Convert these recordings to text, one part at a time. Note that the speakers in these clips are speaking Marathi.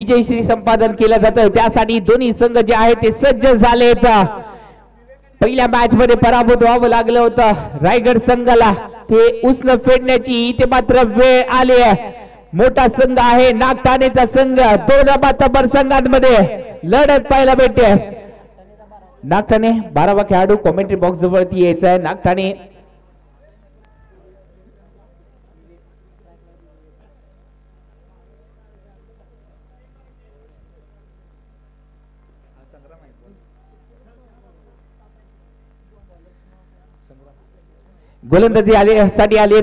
विजयश्री संपादन केलं जातं। त्यासाठी दोन्ही संघ जे आहेत ते सज्ज झालेत। पहिल्या मॅच मध्ये पराभूत व्हावं लागलं होतं रायगड संघाला, ते उष्ण फेडण्याची इथे मात्र वेळ आली आहे। मोठा संघ आहे नागठाणेचा संघ, दोन मातबर संघांमध्ये लढत पाहायला भेटते। नागठाणे 12वा खेळाडू कॉमेंट्री बॉक्स जवळती यायचा आहे। नागठाणे गोलंदाजी साठी आले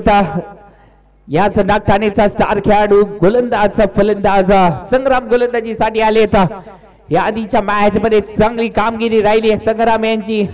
याच नागठाणेचा स्टार खेळाडू गोलंदाज फलंदाज संग्राम गोलंदाजी साठी आले। या आधीच्या मॅच मध्ये चांगली कामगिरी राहिली आहे संग्राम यांची।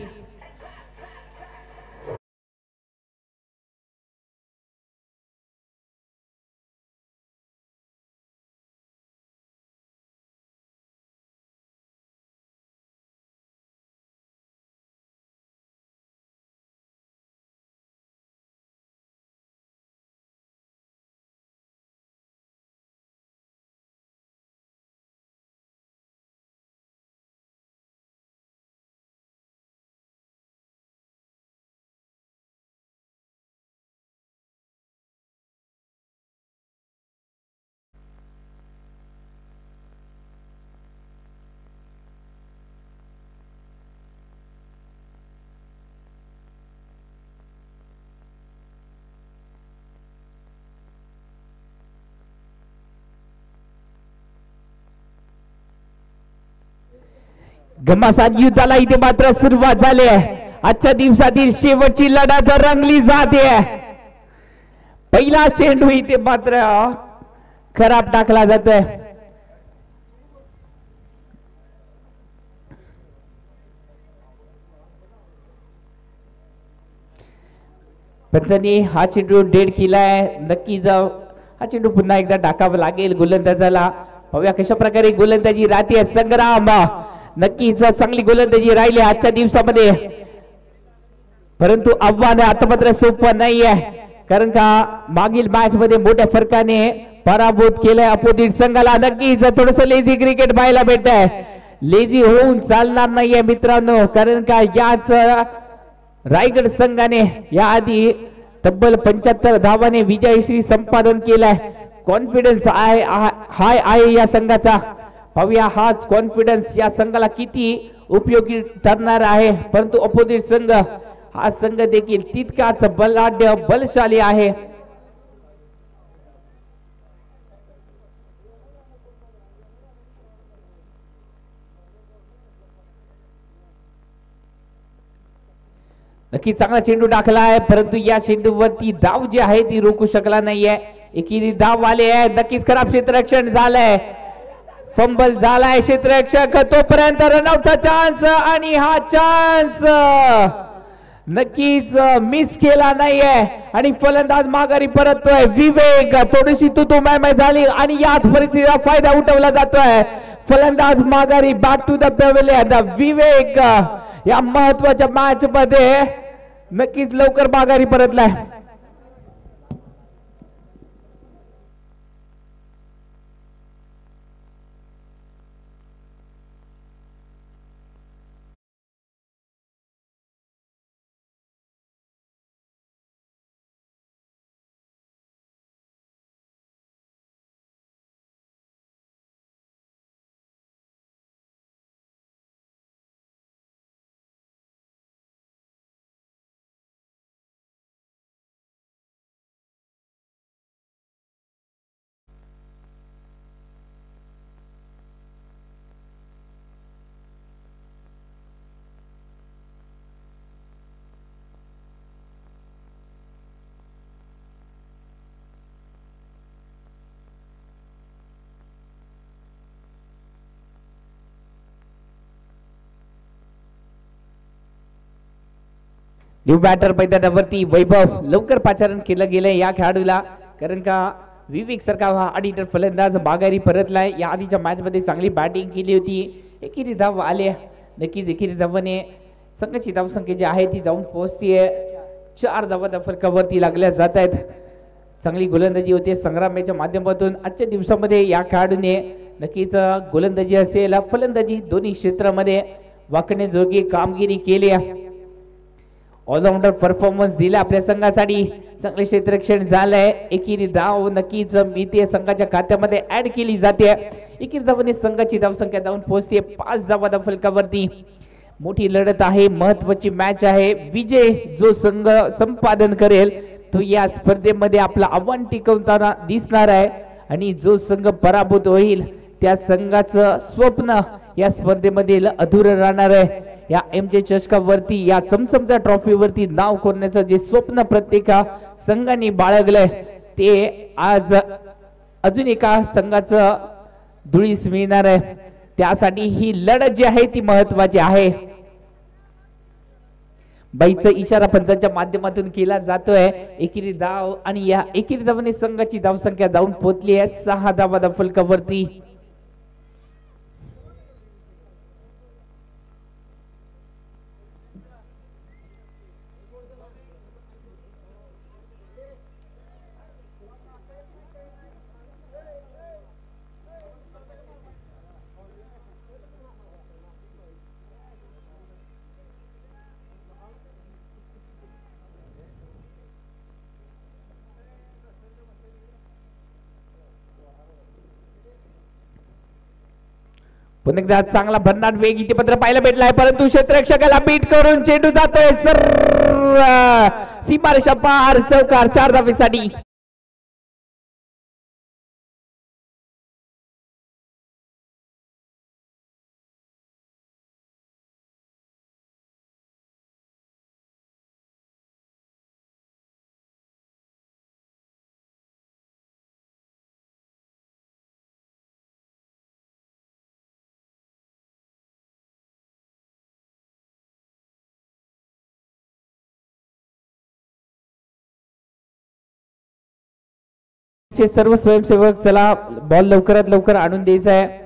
घमासान युद्धाला इथे मात्र सुरुवात झाली आहे। आजच्या दिवसातील शेवटची लढत रंगली जाते। पहिला चेंडू इथे मात्र खराब टाकला जातोय। पंचांनी हा चेंडू डेड केलाय, नक्की जाऊ हा चेंडू पुन्हा एकदा टाकावा लागेल गोलंदाजाला। पाहूया कशा प्रकारे गोलंदाजी राहते संग्राम, नक्कीच चांगली गोलंदाजी राहिली आजच्या दिवसामध्ये, परंतु आव्हान आता मात्र सोपं नाही आहे, कारण का मागील मॅच मध्ये मोठ्या फरकाने पराभूत केलंय अपोजिट संघाला। नक्कीच थोडस लेझी क्रिकेट पाहायला भेटत आहे, लेझी होऊन चालणार नाहीये मित्रांनो, कारण का याच रायगड संघाने याआधी तब्बल 75 धावाने विजयश्री संपादन केलाय। कॉन्फिडन्स हाय आहे या संघाचा। पाहूया हाच कॉन्फिडन्स या संघाला किती उपयोगी ठरणार आहे, परंतु अपोजिट संघ हा संघ देखील तितकाच बलाढ्य बलशाली आहे। नक्की चांगला चेंडू टाकला आहे, परंतु या चेंडूवरती धाव जी आहे ती रोखू शकला नाहीये। एकेरी धाव आले आहे, नक्कीच खराब क्षेत्ररक्षण झालंय, फंबल झालाय क्षेत्ररक्षक, तोपर्यंत रनआउटचा चान्स आणि हा चान्स नक्कीच मिस केला नाहीये आणि फलंदाज माघारी परततोय। विवेक थोडीशी तू मॅच झाली आणि याच परिस्थितीचा फायदा उठवला जातोय। फलंदाज माघारी बॅक टू द पॅव्हेलियन। विवेक या महत्वाच्या मॅच मध्ये नक्कीच लवकर माघारी परतलाय। न्यू बॅटर मैदानावरती वैभव लवकर पाचारण केलं गेलंय या खेळाडूला, कारण का विवेक सारखा हा ऑडिटर फलंदाज माघारी परतलाय। या आधीच्या मॅच मध्ये चांगली बॅटिंग केली होती, एकेरी धाव आले, नक्कीच एकेरी धावाने संघाची धावसंख्या जी आहे ती जाऊन पोहोचतीये 4 धावा फरकावरती लागल्या जात आहेत। चांगली गोलंदाजी होते संग्रामाच्या माध्यमातून आजच्या दिवसामध्ये या खेळाडूने नक्कीच गोलंदाजी असेल फलंदाजी दोन्ही क्षेत्रामध्ये वाकण्याजोगी कामगिरी केली आहे. ऑलराऊंडर परफॉर्मन्स दिला आपल्या संघासाठी. चांगले क्षेत्ररक्षण झालंय. एकेरी धाव नक्कीच मितीय संघाच्या खात्यामध्ये ऍड केली जाते. एकेरी धावाने संघाची धावसंख्या धावून पोहोचते 5 धावा फलकावरती. मोठी लढत आहे. महत्वाची मॅच आहे. विजय जो संघ संपादन करेल तो या स्पर्धेमध्ये आपला आव्हान टिकवताना दिसणार आहे आणि जो संघ पराभूत होईल त्या संघाचं स्वप्न या स्पर्धेमध्ये अधुरं राहणार आहे. या एमजे चषकावरती या चमचमच्या ट्रॉफीवरती नाव कोरण्याचं जे स्वप्न प्रत्येक संघाने बाळगलंय ते आज अजून एका संघाचं धुळीस मिळणार आहे. त्यासाठी ही लढत जी आहे ती महत्वाची आहे. बाईचा इशारा पंचांच्या माध्यमातून केला जातोय. एकेरी धाव आणि या एकेरी धावाने संघाची धावसंख्या धावून पोहोचली आहे 6 धावा फलकावरती. पुन्हा एकदा चांगला भन्नाट वेग इथे पत्र पाहायला भेटलाय परंतु क्षेत्ररक्षकाला बीट करून चेंडू जातोय सर सीमारेषा पार. चौकार 4 धावेसाठी. सर्व स्वयंसेवक चला बॉल लवकरात लवकर आणून द्यायचा आहे.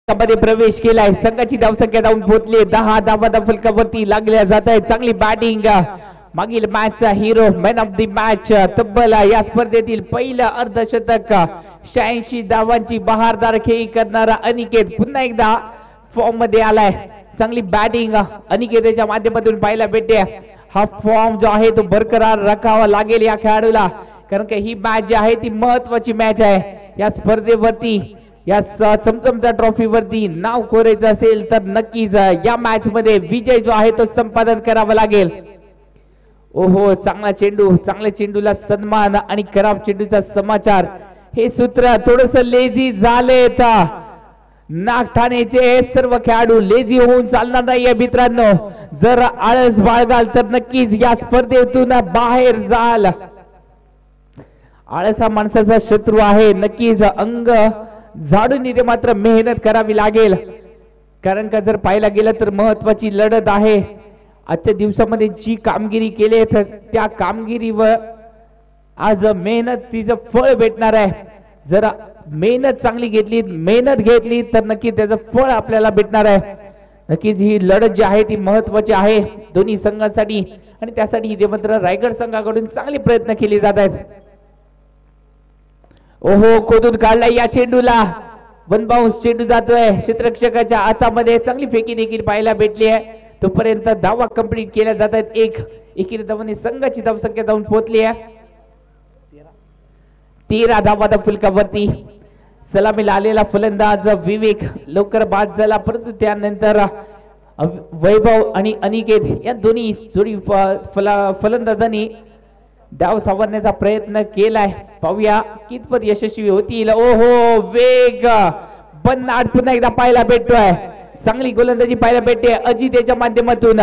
मध्ये प्रवेश केलाय. संघाची धावसंख्या धावून पोहोचली 10 धावा फलकावरती लागल्या जात आहे. चांगली बॅटिंग. मागील मॅचचा hero man of the match तब्बल या स्पर्धेतील पहिलं अर्धशतक 86 धावांची बहारदार खेळी करणारा अनिकेत पुन्हा एकदा फॉर्म मध्ये आलाय. चांगली बॅटिंग अनिकेतच्या माध्यमातून पाहायला भेटते. हा फॉर्म जो आहे तो बरकरार राखावा लागेल या खेळाडूला कारण की ही मॅच जी आहे ती महत्वाची मॅच आहे. या स्पर्धेवरती या चमचमच्या ट्रॉफीवरती नाव कोरायचं असेल तर नक्कीच या मॅच मध्ये विजय जो आहे तो संपादन करावा लागेल. ओहो चांगला चेंडू. चांगल्या चेंडूला सन्मान आणि खराब चेंडूचा समाचार. हे सूत्र थोडस लेझी झाले. नागठाणेचे सर्व खेळाडू लेझी होऊन चालणार नाही मित्रांनो. जर आळस बाळगाल तर नक्कीच या स्पर्धेतून बाहेर जाल. आळस हा माणसाचा शत्रू आहे. नक्कीच अंग झाडून इथे मात्र मेहनत करावी लागेल कारण का जर पाहायला गेलं तर महत्वाची लढत आहे. आजच्या दिवसामध्ये जी कामगिरी केली त्या कामगिरीवर आज मेहनत तिचं फळ भेटणार आहे. जर मेहनत चांगली घेतली मेहनत घेतली तर नक्की त्याचं फळ आपल्याला भेटणार आहे. नक्कीच ही लढत जी आहे ती महत्वाची आहे दोन्ही संघांसाठी आणि त्यासाठी इथे मात्र रायगड संघाकडून चांगले प्रयत्न केले जात आहेत. ओहो खोदून काढलाय या चेंडूला. वन बाउन्स चेंडू जातोय क्षेत्ररक्षकाच्या हातामध्ये. चांगली फेकी देखील पाहायला भेटली आहे. तोपर्यंत धावा कंप्लीट केल्या जात आहेत. एकेरी धावाने संघाची धावसंख्या धावून पोहोचली आहे 13 धावा फलकावरती. सलामीला आलेला फलंदाज विवेक लवकर बाद झाला परंतु त्यानंतर वैभव आणि अनिकेत या दोन्ही जोडी फलंदाजांनी डाव सावरण्याचा प्रयत्न केलाय. पाहूया कितपत यशस्वी होतील. ओहो वेग बन्नाट पुन्हा एकदा पाहायला भेटतोय. चांगली गोलंदाजी पाहायला भेटते अजित याच्या माध्यमातून.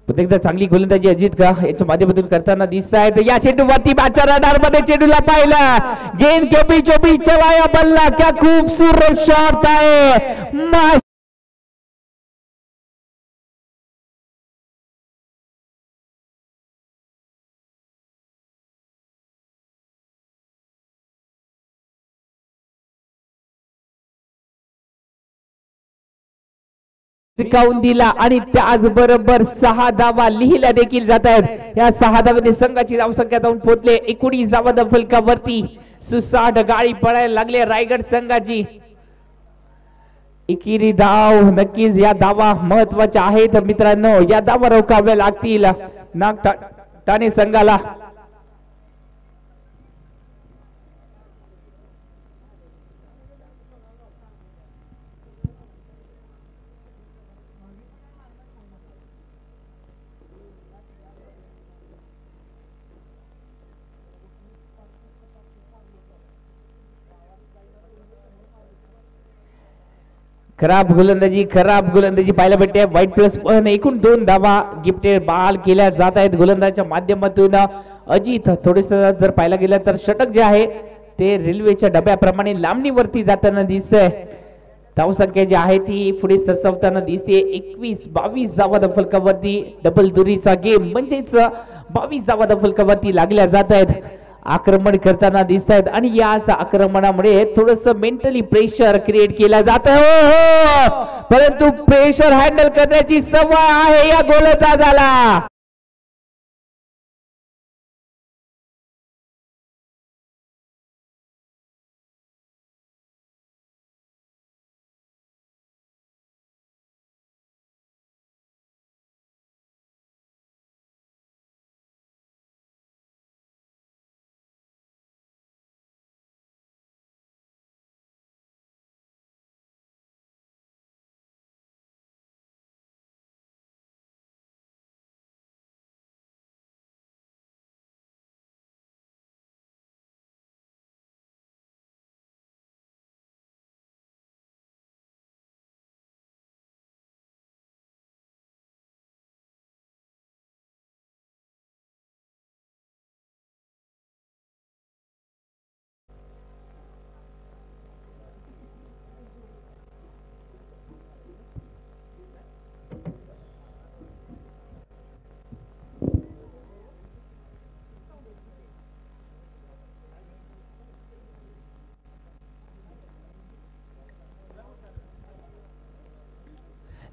पुन्हा एकदा चांगली गोलंदाजी अजित का याच्या माध्यमातून करताना दिसत आहे. या चेंडूवरती बादशाह रडार मध्ये चेंडूला पाहिला, गेंद के बीचों बीच चलाया बल्ला. क्या खूबसूरत शॉट आहे. टिकावून दिला आणि त्याचबरोबर 6 धावा लिहिल्या देखील जात आहेत. या 6 धावांनी संघाची धावसंख्या जाऊन पोहोचले 19 धावा फलकावरती. सुसाट गाडी पडायला लागले रायगड संघाची. एकेरी धाव नक्कीच या धावा महत्वाच्या आहेत मित्रांनो. या धावा रोखाव्या लागतील नाग ठाणे संघाला. खराब गोलंदाजी पाहायला भेटते. वाईट प्लस पण एकूण 2 धावा गिफ्टेड बाल केल्या जात आहेत गोलंदाजाच्या माध्यमातून. अजित थोडेस जर पाहायला गेलं तर षटक जे आहे ते रेल्वेच्या डब्याप्रमाणे लांबणीवरती जाताना दिसतंय. धावसंख्या जी आहे ती पुढे सरसावताना दिसते. 21-22 धावा फलकावरती डबल दुरीचा गेम म्हणजेच 22 धावा फलकावरती लागल्या जात आहेत. आक्रमण करताना दिसत आहेत आणि याच आक्रमणामुळे थोडस मेंटली प्रेशर क्रिएट केला जात आहे. परंतु प्रेशर हँडल करण्याची सवय आहे या गोलंदाजाला.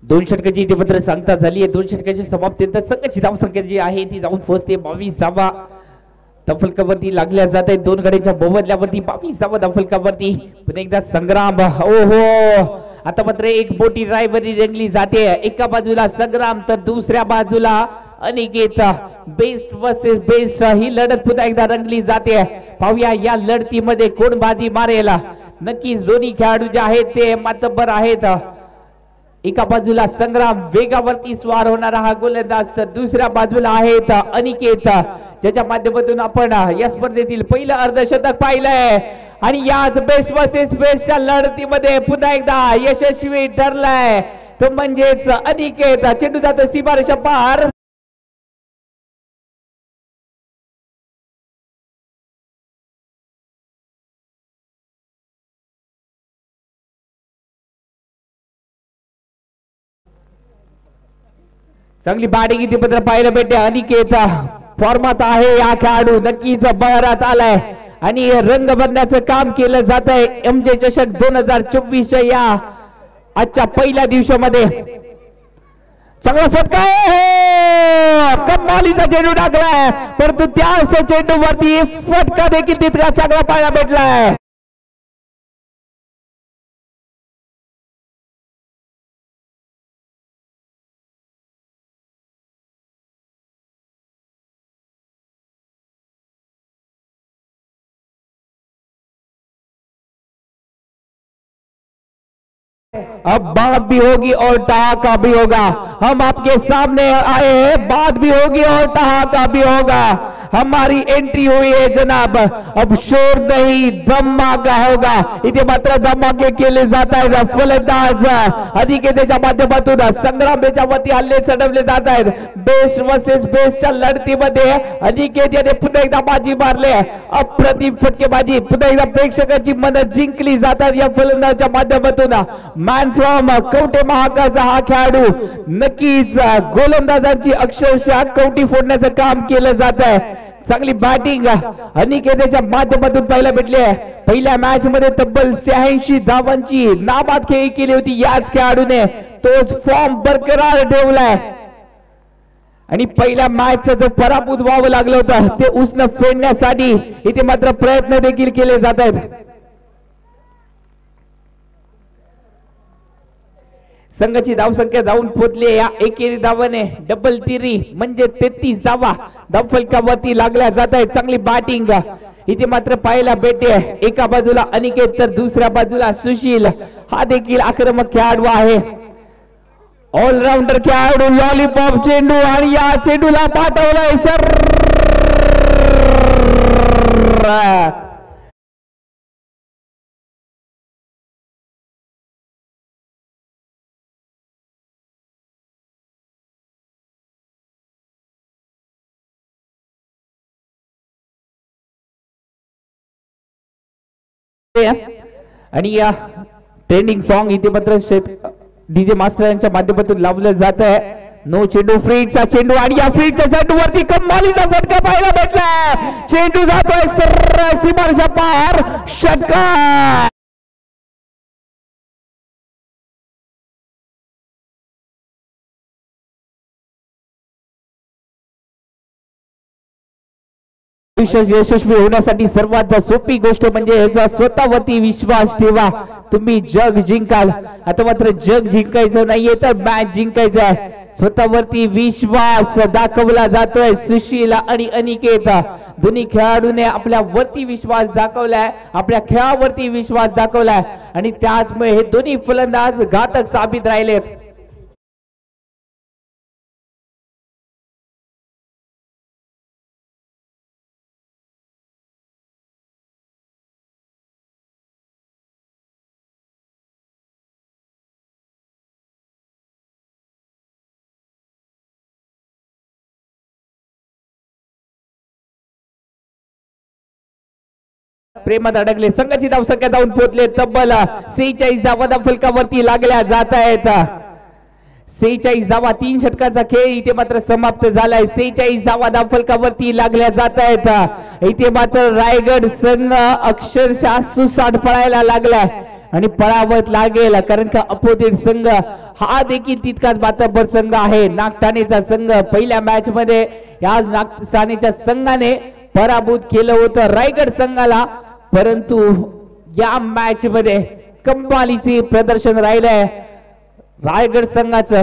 दोन षटकाची इथे मात्र सांगता झाली आहे. 2 षटकाची समाप्तीनंतर संघाची धावसंख्या जी आहे ती जाऊन पोहोचते 22 धावा फलकावरती लागल्या जात आहेत. 2 गड्यांच्या मोबदल्यावरती 22 धावा फलकावरती. पुन्हा एकदा संग्राम. ओहो, आता मात्र एक मोठी ड्रायव्हरी रंगली जाते. एका बाजूला संग्राम तर दुसऱ्या बाजूला अनिकेत. बेस्ट वर्सेस बेस्ट ही लढत पुन्हा एकदा रंगली जाते. पाहूया या लढतीमध्ये कोण बाजी मारेल. नक्कीच दोन्ही खेळाडू जे आहेत ते मातब्बर आहेत. एका बाजूला संग्राम वेगावरती स्वार होणारा हा गोलंदाज तर दुसऱ्या बाजूला आहेत अनिकेत, ज्याच्या माध्यमातून आपण या स्पर्धेतील पहिलं अर्धशतक पाहिलंय. आणि याच बेस्ट वर्सेस बेस्टच्या लढतीमध्ये पुन्हा एकदा यशस्वी ठरलाय तो म्हणजेच अनिकेत. चेंडू जातो सीमारेषा पार. चांगली बॅटिंग इथे पत्र पाहायला भेटते. अनिकेत फॉर्मात आहे या खेळाडू, नक्कीच बहरात आलाय आणि रंग भरण्याचं काम केलं जात आहे MJ चषक 2024 या आजच्या पहिल्या दिवसामध्ये. चांगला फटका, कमालीचा चेंडू टाकलाय, परंतु त्याच चेंडूवरती फटका देखील तितका चांगला पाहायला भेटलाय. अब बात भी होगी और ठहाका भी होगा. हम आपके सामने आए हैं, बात भी होगी और ठहाका भी होगा. हमारी एंट्री हुई है जनाब, अब शोर नहीं धमाका होगा। इथे मात्र धमाके केले जात आहेत। फलंदाज अधिकेच्या माध्यमातून संग्राम याच्यावरती हल्ले चढवले जात आहेत। बेस्ट वर्सेस बेस्टच्या लढतीमध्ये अधिकेत याने पुन्हा एकदा बाजी मारली, अप्रतिम फटकेबाजी, पुन्हा एकदा प्रेक्षकांची मन जिंकली जातात या फलंदाजाच्या माध्यमातून। मॅन फ्रॉम कवठे महाकाळचा हा खेळाडू नक्कीच गोलंदाजांची अक्षरशः कवटी फोडण्याचं काम केलं जात आहे। चांगली बॅटिंग अनिकेतच्या माध्यमातून पाहायला भेटली आहे। पहिल्या मॅच मध्ये तब्बल 86 धावांची नाबाद खेळी केली होती याच खेळाडूने, तोच फॉर्म बरकरार ठेवलाय आणि पहिल्या मॅचचा जो पराभूत व्हावं लागलं होतं ते उसनं फेडण्यासाठी इथे मात्र प्रयत्न देखील केले जात आहेत। संघाची धावसंख्या जाऊन पोहोचली या एकेरी धावाने डबल तिरी म्हणजे 33 धावा धावफलकावरती लागल्या जात आहेत। चांगली बॅटिंग इथे मात्र पाहायला भेटते, एका बाजूला अनिकेत तर दुसऱ्या बाजूला सुशील, हा देखील आक्रमक खेळाडू आहे, ऑलराऊंडर खेळाडू। लॉलीपॉप चेंडू आणि या चेंडूला पाठवलाय सर आणि या ट्रेंडिंग सॉन्ग इथे मात्र डीजे मास्टर यांच्या माध्यमातून लावलं जात आहे। नो चेंडू, फ्रीडचा चेंडू आणि या फ्रीडच्या चेंडूवरती कमालीचा फटका पाहायला भेटला, चेंडू जातोय सरळ सीमारेषा पार, षटकार। यशस्वी होण्यासाठी सर्वात सोपी गोष्ट म्हणजे याचा स्वतःवरती विश्वास ठेवा, तुम्ही जग जिंकाल। आता मात्र जग जिंकायचं नाहीये तर मॅच जिंकायचं आहे। स्वतःवरती विश्वास दाखवला जातोय सुशील आणि अनिकेत, दोन्ही खेळाडूने आपल्या वरती विश्वास दाखवलाय, आपल्या खेळावरती विश्वास दाखवलाय आणि त्याचमुळे हे दोन्ही फलंदाज घातक साबित राहिलेत। प्रेमात अडकले, संघाची धावसंख्या जाऊन पोहोचले तब्बल 46 धावा फलकावरती लागल्या जात आहेत। 46 धावा, 3 षटकांचा खेळ इथे मात्र समाप्त झालाय। 46 धावा फलकावरती लागल्या जात आहेत। इथे मात्र रायगड संघ अक्षरशः सुसाट पळायला लागलाय आणि पळावत लागेल, कारण का अपोजिट संघ हा देखील तितकाच मातब्बर संघ आहे। नागठाणेचा संघ पहिल्या मॅच मध्ये याच नागठाणेच्या संघाने पराभूत केलं होतं रायगड संघाला, परंतु या मॅच मध्ये कमालीचे प्रदर्शन राहिलंय रायगड संघाचं।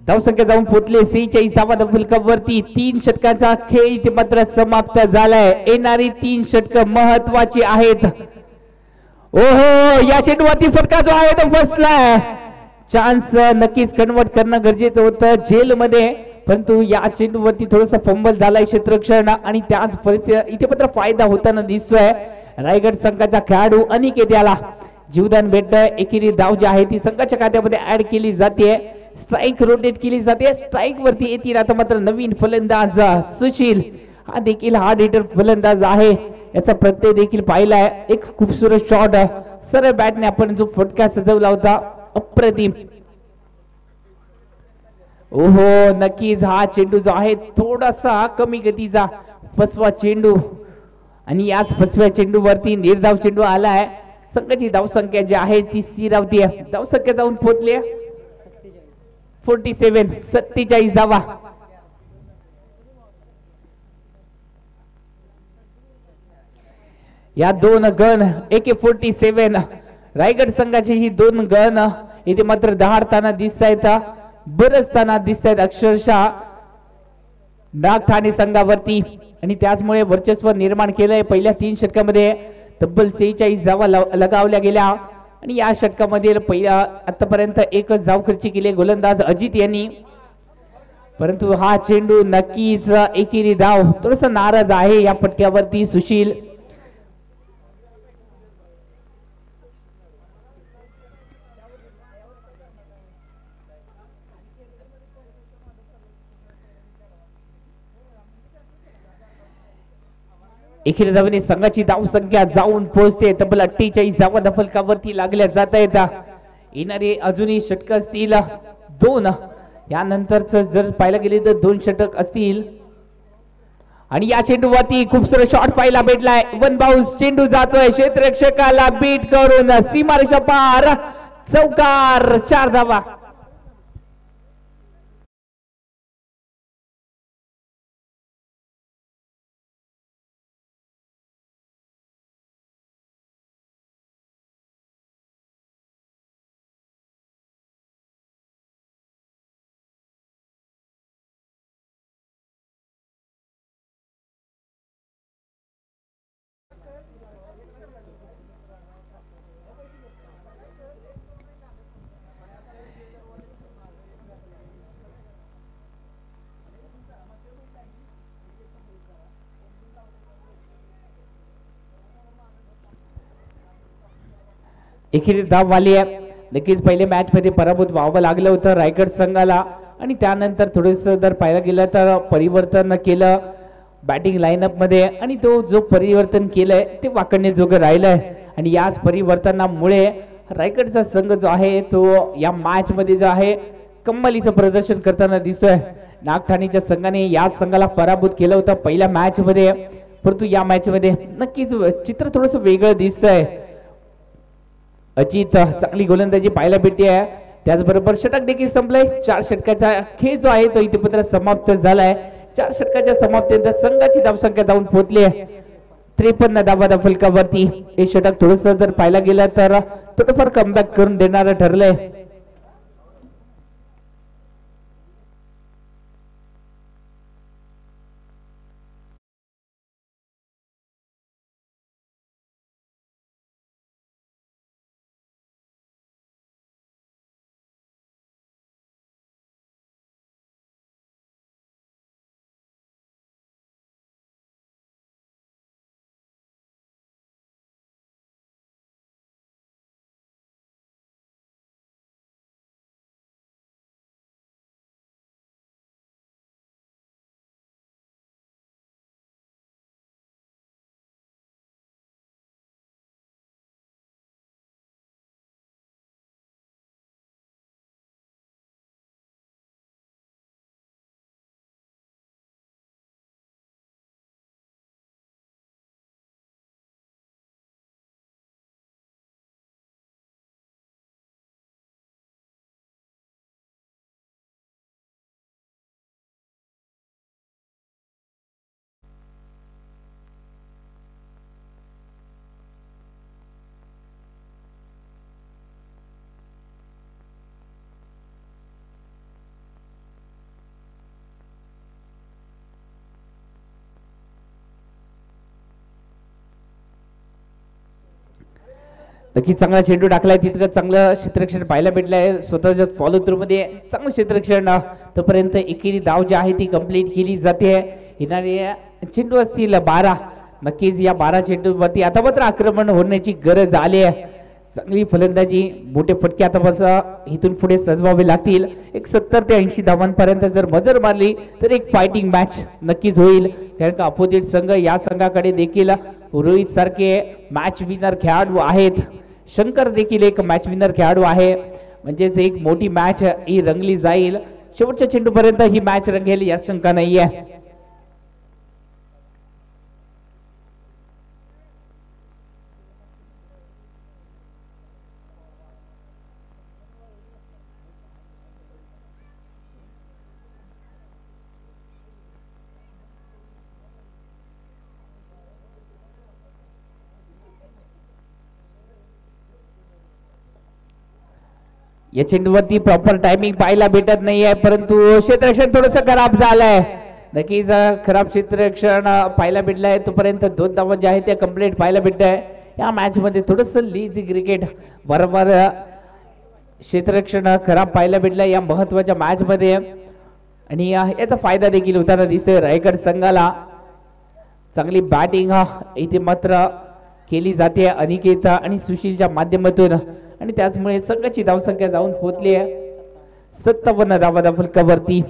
धावसंख्या जाऊन पोहोचले 46 धावा फलकावरती। 3 षटकांचा खेळ इथे मात्र समाप्त झालाय। येणारी 3 षटक महत्वाची आहेत। ओहो, या चेंडूवरती फटका जो आहे तो फसलाय, चान्स नक्कीच कन्वर्ट करणं गरजेचं होतं जेलमध्ये, परंतु या चेंडूवरती थोडंसं फंबल झालाय क्षेत्ररक्षण आणि त्याच परिस्थिती इथे मात्र फायदा होताना दिसतोय रायगड संघाचा खेळाडू अनिकेत याला जीवदान भेटतंय। एकेरी धाव जी आहे ती संघाच्या खात्यामध्ये ऍड केली जाते, स्ट्राइक रोटेट केली जाते, स्ट्राइक वरती येतील आता मात्र नवीन फलंदाज सुशील, हा देखील हार्ड हिटर फलंदाज आहे, याचा प्रत्यय देखील पाहिलाय। एक खूपसूरत शॉट सरळ बॅटने आपण जो फटका सजवला होता अप्रतिम। ओहो, नक्कीच हा चेंडू जो आहे थोडासा कमी गतीचा फसवा चेंडू आणि याच फसव्या चेंडूवरती निर्धाव चेंडू आलाय। संघाची धावसंख्या जी आहे ती स्थिरावती आहे। धावसंख्या जाऊन पोहोचली 47, 47 धावा। या दोन गन AK-47 रायगड संघाची ही दोन गन इथे मात्र दहाडताना दिसत आहेत, बरसताना दिसत आहेत अक्षरशः नागठाणे संघावरती आणि त्याचमुळे वर्चस्व निर्माण केलंय। पहिल्या 3 षटकामध्ये तब्बल 46 धावा लगावल्या गेल्या आणि या षटकामध्ये पहिल्या आतापर्यंत एकच धाव खर्ची केली गोलंदाज अजित यांनी, परंतु हा चेंडू नक्कीच एकेरी धाव. थोडस नाराज आहे या फटक्यावरती सुशील. एकेरी धावेने संघाची धाव संख्या जाऊन पोहोचते तब्बल 48 धावा फलकावरती लागल्या जात आहेत. येणारे अजूनही षटक असतील 2. यानंतरच जर पाहायला गेले तर 2 षटक असतील. आणि या चेंडूवरती खूप सारा शॉट पाहायला भेटलाय. वन बाउन्स चेंडू जातोय क्षेत्ररक्षकाला बीट करून सीमारेषा पार, चौकार. 4 धावा. एकेरी धाव आली आहे. नक्कीच पहिले मॅच मध्ये पराभूत व्हावं लागलं होतं रायगड संघाला, आणि त्यानंतर थोडस जर पाहायला गेलं तर परिवर्तन केलं बॅटिंग लाईनअप मध्ये, आणि तो जो परिवर्तन केलंय ते वाकडण्याजोगं राहिलंय. आणि याच परिवर्तनामुळे रायगडचा संघ जो आहे तो या मॅच मध्ये जो आहे कमालीचं प्रदर्शन करताना दिसतोय. नागठाणेच्या संघाने याच संघाला पराभूत केलं होतं पहिल्या मॅच मध्ये, परंतु या मॅच मध्ये नक्कीच चित्र थोडस वेगळं दिसतंय. अजित चांगली गोलंदाजी पाहायला भेटते आहे. त्याचबरोबर षटक देखील संपलंय. 4 षटकाचा खेळ जो आहे तो इथे पत्र समाप्त झालाय. 4 षटकाच्या समाप्तीनंतर संघाची धावसंख्या जाऊन पोहोचली आहे 53 धावा फलकावरती. हे षटक थोडस जर पाहायला गेलं तर थोडंफार कमबॅक करून देणारं ठरलंय. नक्की चांगला चेंडू टाकलाय, तितकं चांगलं क्षेत्ररक्षण पाहायला भेटलंय. स्वतःच्या फॉलो थ्रू मध्ये चांगलं क्षेत्ररक्षण. तोपर्यंत एकेरी धाव जी आहे ती कंप्लीट केली जाते. येणारे चेंडू असतील 12. नक्कीच या 12 चेंडूवरती आता मात्र आक्रमण होण्याची गरज आली आहे. चांगली फलंदाजी, मोठे फटके आता बस इथून पुढे सजवावे लागतील. एक 70 ते 80 धावांपर्यंत जर मजर मारली तर एक फायटिंग मॅच नक्कीच होईल. कारण का अपोजिट संघ या संघाकडे देखील रोहित सारखे मॅच विनर खेळाडू आहेत. शंकर देखील एक मॅच विनर खेळाडू आहे. म्हणजेच एक मोठी मॅच ही रंगली जाईल. शेवटच्या चेंडूपर्यंत ही मॅच रंगेल यात शंका नाहीये. या चेंडूवरती प्रॉपर टायमिंग पाहायला भेटत नाहीये, परंतु क्षेत्ररक्षण थोडस खराब झालंय. नक्कीच खराब क्षेत्ररक्षण पाहायला भेटलंय. तोपर्यंत 2 धावा ज्या आहेत त्या कंप्लीट पाहायला भेटत आहे. या मॅच मध्ये थोडस लेझी क्रिकेट बरोबर क्षेत्ररक्षण खराब पाहायला भेटलं या महत्वाच्या मॅच मध्ये आणि याचा फायदा देखील होताना दिसतोय रायगड संघाला. चांगली बॅटिंग इथे मात्र केली जाते अनिकेत आणि सुशीलच्या माध्यमातून आणि त्याचमुळे संघाची धावसंख्या जाऊन पोहोचली आहे 57 धावा फलकावरती.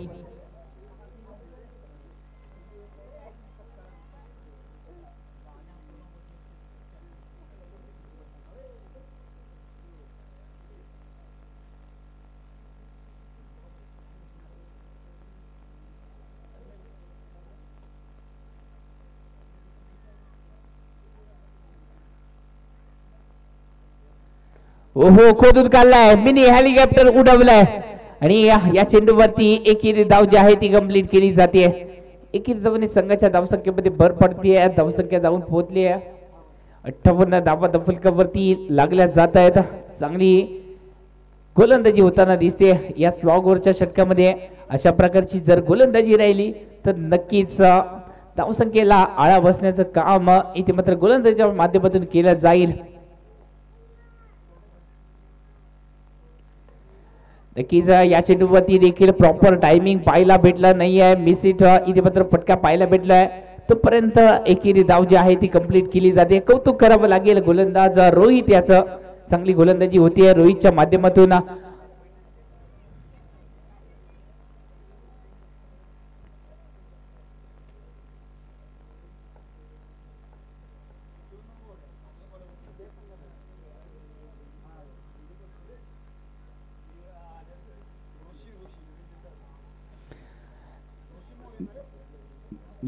ओहो खोदून काढलाय मिनी हेलिकॉप्टर उडवलाय आणि या चेंडूवरती एकेरी धाव जी आहे ती कंप्लीट केली जाते. एकेरी धावने संघाच्या धावसंख्येमध्ये भर पडते धावसंख्या जाऊन पोहोचली आहे 58 धावा फलकावरती लागल्या जात आहेत. चांगली गोलंदाजी होताना दिसते या स्लॉगवरच्या षटकामध्ये. अशा प्रकारची जर गोलंदाजी राहिली तर नक्कीच धावसंख्येला आळा बसण्याचं काम इथे मात्र गोलंदाजीच्या माध्यमातून केलं जाईल. नक्कीच या चेंडूवरती देखील प्रॉपर टायमिंग पाहायला भेटला नाहीये. मिस इट इथे मात्र फटका पाहायला भेटलाय. तोपर्यंत एकेरी धाव जी आहे ती कंप्लीट केली जाते. कौतुक करावं लागेल गोलंदाज रोहित याचं. चांगली गोलंदाजी होतीये रोहितच्या माध्यमातून.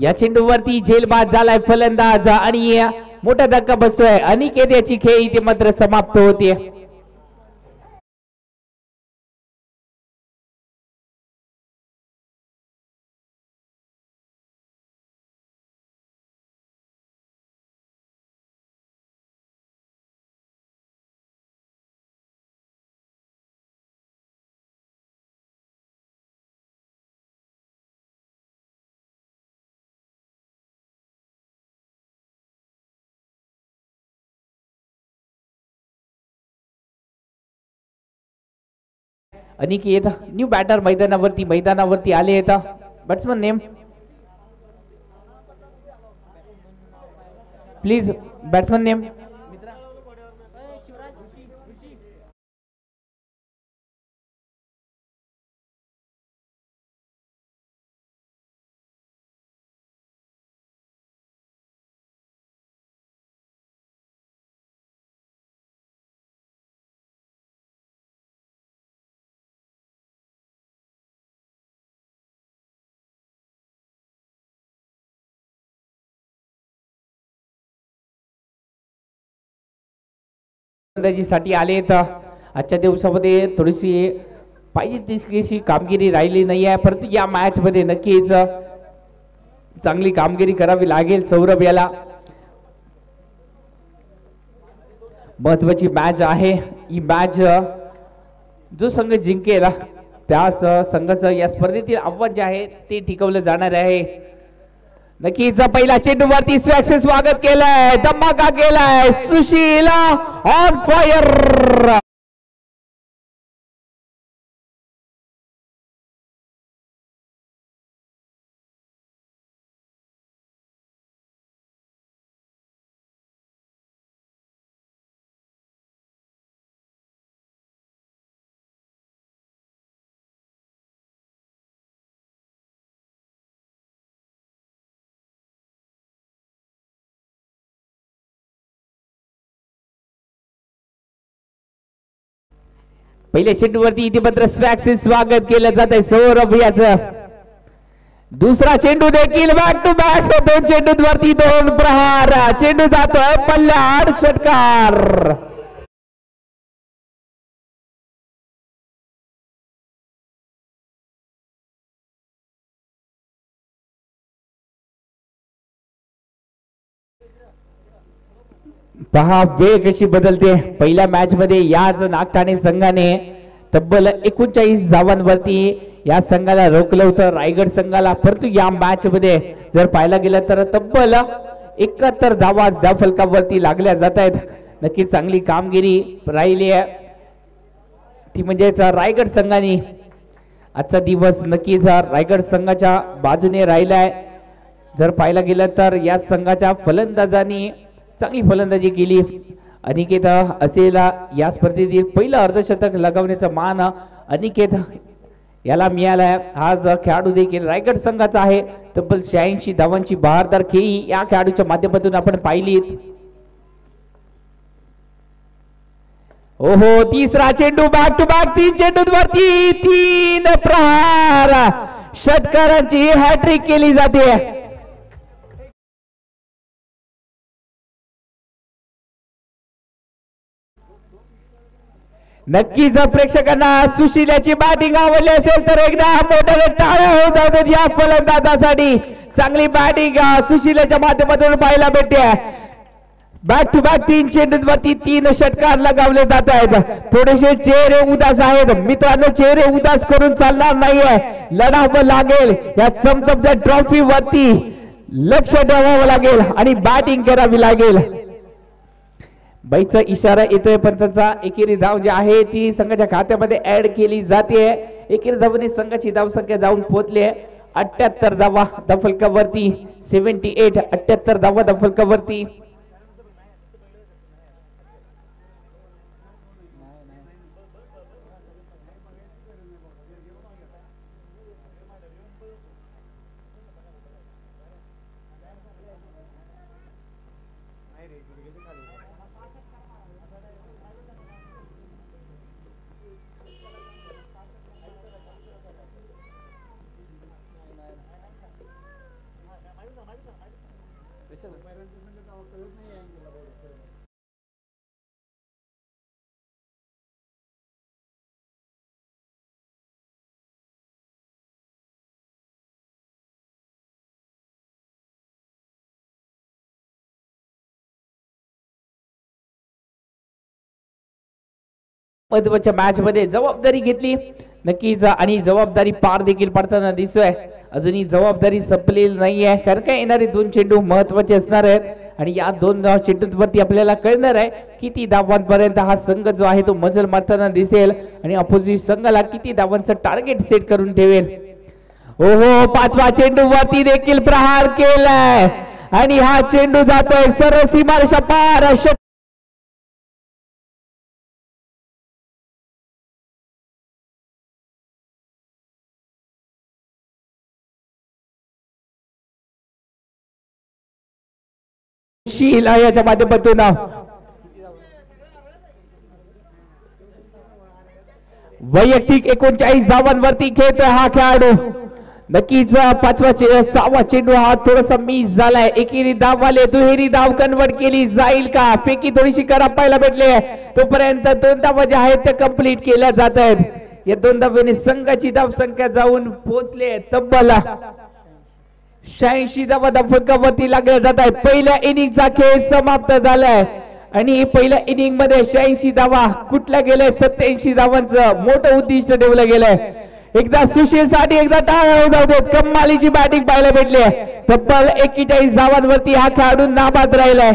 या चेंडूवरती झेलबाद झालाय फलंदाज आणि मोठा धक्का बसतोय. अनिकेत याची खेळ इथे मात्र समाप्त होते. अनिकेत न्यू बॅटर मैदानावरती आले आहेत. Batsman name please. Batsman name साठी आले तर आजच्या दिवसामध्ये थोडीशी पाहिजे तितकीशी कामगिरी राहिली नाही आहे. परंतु या मॅच मध्ये नक्कीच चांगली कामगिरी करावी लागेल सौरभ याला. महत्वाची मॅच आहे ही मॅच. जो संघ जिंकेल त्या संघाचं या स्पर्धेतील आव्हान जे आहे ते टिकवलं जाणार आहे. नक्कीच पहिला चेंडूवरती स्वॅक्स स्वागत केलंय धमाका केलाय सुशील ऑन फायर. पहिल्या चेंडूवरती इथे मात्र स्वॅक्स स्वागत केलं जात आहे सौरभ याचं. दुसरा चेंडू देखील बॅक टू बॅक 2 चेंडूवरती 2 प्रहार. चेंडू जातोय पल्ल्याआड षटकार. पहा वेळ कशी बदलते. पहिल्या मॅच मध्ये याच नागठाणे संघाने तब्बल 39 धावांवरती या संघाला रोखलं होतं रायगड संघाला. परंतु या मॅच मध्ये जर पाहायला गेलं तर तब्बल 71 धावा धाव फलकावरती लागल्या जात आहेत. नक्कीच चांगली कामगिरी राहिली आहे ती म्हणजेच रायगड संघाने आजचा दिवस नक्कीच रायगड संघाच्या बाजूने राहिलाय. जर पाहायला गेलं तर या संघाच्या फलंदाजांनी चांगली फलंदाजी केली. अनिकेत असेल या स्पर्धेतील पहिलं अर्धशतक लगावण्याचा मान अनिकेत याला मिळालाय. आज खेळाडू देखील रायगड संघाचा आहे. तब्बल 86 धावांची बहारदार खेळी या खेळाडूच्या माध्यमातून आपण पाहिलीत. ओहो तिसरा चेंडू बॅक टू बॅक 3 चेंडूंवरती 3 प्रहार षटकारांची हॅट्रिक केली जाते. नक्कीच प्रेक्षकांना सुशीलाची बॅटिंग आवडली असेल तर एकदा मोठ्याने टाळ्या होत आहेत या फलंदाजासाठी. चांगली बॅटिंग सुशीलाच्या माध्यमातून पाहायला भेटते. बॅक टू बॅक 3 चेंडूंवरती 3 षटकार लगावले जात आहेत. थोडेसे चेहरे उदास आहेत मित्रांनो. चेहरे उदास करून चालणार नाहीये. लढावं लागेल या चमचमत्या ट्रॉफी वरती लक्ष ठेवावं लागेल आणि बॅटिंग करावी लागेल. बाईचा इशारा येतोय पंचांचा. एकेरी धाव जी आहे ती संघाच्या खात्यामध्ये ऍड केली जाते. एकेरी धावने संघाची धाव संख्या जाऊन पोहोचली 78 धावा धावफलकावरती 78 78 धावा धावफलकावरती. महत्वाच्या मॅच मध्ये जबाबदारी घेतली नक्कीच आणि जबाबदारी पार देखील पडताना दिसतोय. अजूनही जबाबदारी संपलेली नाहीये कारण काय येणारे 2 चेंडू महत्वाचे असणार आहेत आणि या 2 चेंडूंवरती आपल्याला कळणार आहे किती धावांपर्यंत हा संघ जो आहे तो मजल मारताना दिसेल आणि अपोजिट संघाला किती धावांचं टार्गेट सेट करून ठेवेल. ओहो 5वा चेंडू वरती देखील प्रहार केलाय आणि हा चेंडू जातोय सरळ सीमारेषा पार. याच्या माध्यमातून वैयक्तिक 39 धावांवरती खेळतोय हा खेळाडू. नक्कीच 6वा चेंडू हा थोडासा मिस झालाय. एकेरी धाव आले दुहेरी धाव कन्वर्ट केली जाईल का. फेकी थोडीशी खराब पाहायला भेटली आहे. तोपर्यंत 2 धावा ज्या आहेत त्या कंप्लीट केल्या जात आहेत. या 2 धावांनी संघाची धाव संख्या जाऊन पोहोचले तब्बल 86 धावा धावफलकावरती लागल्या जात आहेत. पहिल्या इनिंगचा खेळ समाप्त झालाय आणि पहिल्या इनिंग मध्ये 86 धावा कुठल्या गेल्या 87 धावांचं मोठं उद्दिष्ट ठेवलं गेलंय. एकदा सुशील साठी एकदा टाळ्या जाऊ देत. कमालीची बॅटिंग पाहायला भेटली आहे. तब्बल 41 धावांवरती हा खेळाडू नाबाद राहिलाय.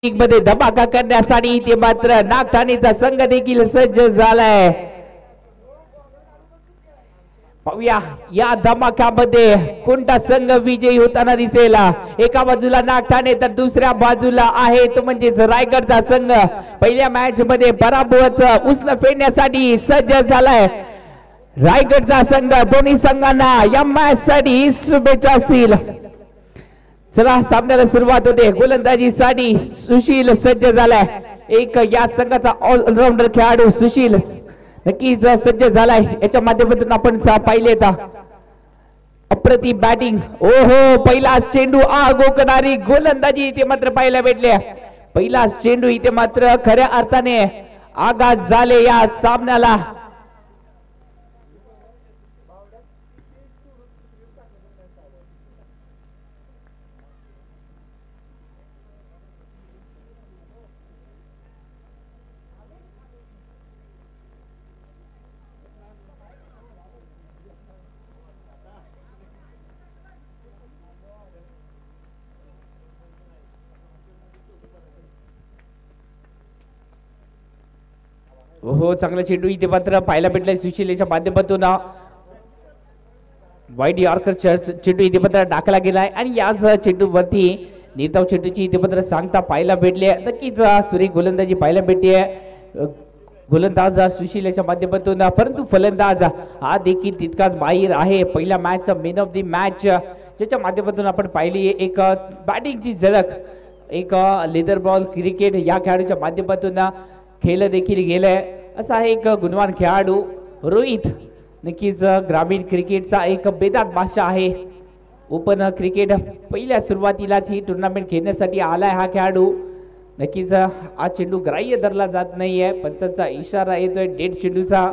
मध्ये धमाका करण्यासाठी इथे मात्र नागठाणेचा संघ देखील सज्ज झालाय. पाहूया या धमाक्यामध्ये कोणता संघ विजयी होताना दिसेल. एका बाजूला नागठाणे तर दुसऱ्या बाजूला आहे तो म्हणजेच रायगडचा संघ. पहिल्या मॅच मध्ये पराभूत उष्ण फेडण्यासाठी सज्ज झालाय रायगडचा संघ. दोन्ही संघांना या मॅच साठी शुभेच्छा असतील. चला सामन्याला सुरुवात होते. गोलंदाजीसाठी सुशील सज्ज झालाय. एक या संघाचा ऑलराऊंडर खेळाडू सुशील नक्कीच सज्ज झालाय. याच्या माध्यमातून आपण पाहिले अप्रतिम बॅटिंग. ओहो पहिला चेंडू गोकणारी गोलंदाजी इथे मात्र पाहायला भेटले. पहिला चेंडू इथे मात्र खऱ्या अर्थाने आघात झाले या सामन्याला. हो चांगला चेंडू इथे मात्र पाहायला भेटलाय सुशीलेच्या माध्यमातून. वाईट यॉर्कर चेंडू इथे मात्र टाकला गेलाय आणि याच चेंडूवरती निर्धाव चेंडूची इथे मात्र सांगता पाहायला भेटले. नक्कीच सुरेख गोलंदाजी पाहायला भेटते गोलंदाज सुशीलेच्या माध्यमातून. परंतु फलंदाज हा देखील तितकाच माहीर आहे. पहिल्या मॅचचा मेन ऑफ द मॅच ज्याच्या माध्यमातून आपण पाहिली एक बॅटिंगची झलक. एक लेदर बॉल क्रिकेट या खेळाडूच्या माध्यमातून खेळलं देखील गेलंय. असा एक गुणवान खेळाडू रोहित नक्कीच ग्रामीण क्रिकेटचा एक बेदात बादशाह आहे. ओपन क्रिकेट पहिल्या सुरुवातीलाच ही टुर्नामेंट खेळण्यासाठी आलाय हा खेळाडू. नक्कीच हा चेंडू ग्राह्य धरला जात नाहीये. पंचांचा इशारा येतोय डेड चेंडूचा.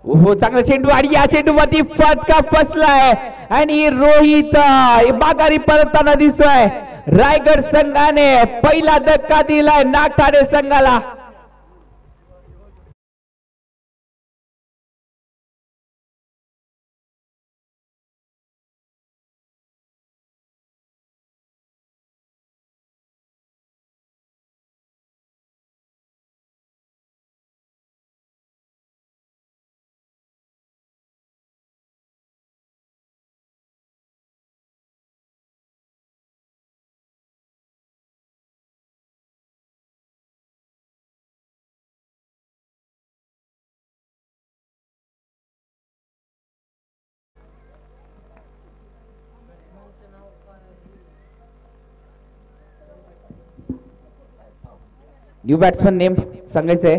हो चांगला चेंडू आणि या चेंडूवरती फटका फसलाय आणि रोहित माघारी परतताना दिसतोय. रायगड संघाने पहिला धक्का दिलाय नागठाणे संघाला. न्यू बॅट्समन नेम सांगायचंय.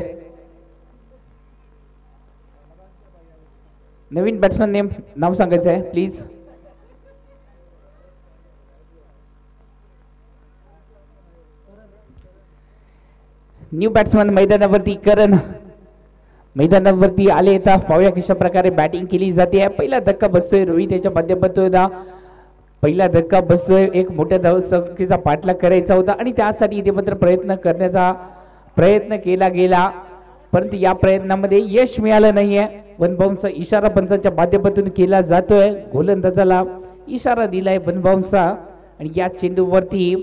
नवीन बॅट्समन नेम नाव सांगायचंय प्लीज. न्यू बॅट्समन मैदानावरती करण मैदानावरती आले. आता पाहूया कशा प्रकारे बॅटिंग केली जाते. पहिला धक्का बसतोय रोहित याच्या माध्यमातून. पहिला धक्का बसतोय. एक मोठ्या धावसंख्येचा पाठलाग करायचा होता आणि त्यासाठी इथे मात्र प्रयत्न केला गेला. परंतु या प्रयत्नामध्ये यश मिळालं नाहीये. वन बाउन्सचा इशारा पंचांच्या माध्यमातून केला जातोय. गोलंदाजाला इशारा दिलाय वन बाउन्सचा आणि या चेंडूवरती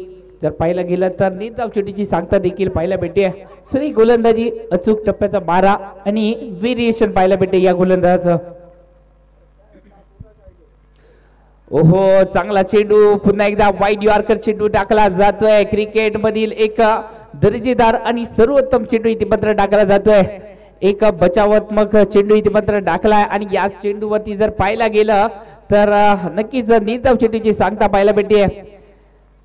जर पाहायला गेलं तर निर्धाव चेंडूची सांगता देखील पाहायला भेटते. सुरेख गोलंदाजी अचूक टप्प्याचा 12 आणि व्हेरिएशन पाहायला भेटते या गोलंदाजाचं. ओहो चांगला चेंडू पुन्हा एकदा वाईड यॉर्कर चेंडू टाकला जातोय. क्रिकेट मधील एक दर्जेदार आणि सर्वोत्तम चेंडू इथे मात्र टाकला जातोय. एक बचावात्मक चेंडू इथे मात्र टाकलाय आणि या चेंडूवरती जर पाहायला गेलं तर नक्कीच निर्धाव चेंडूची सांगता पाहायला भेटते.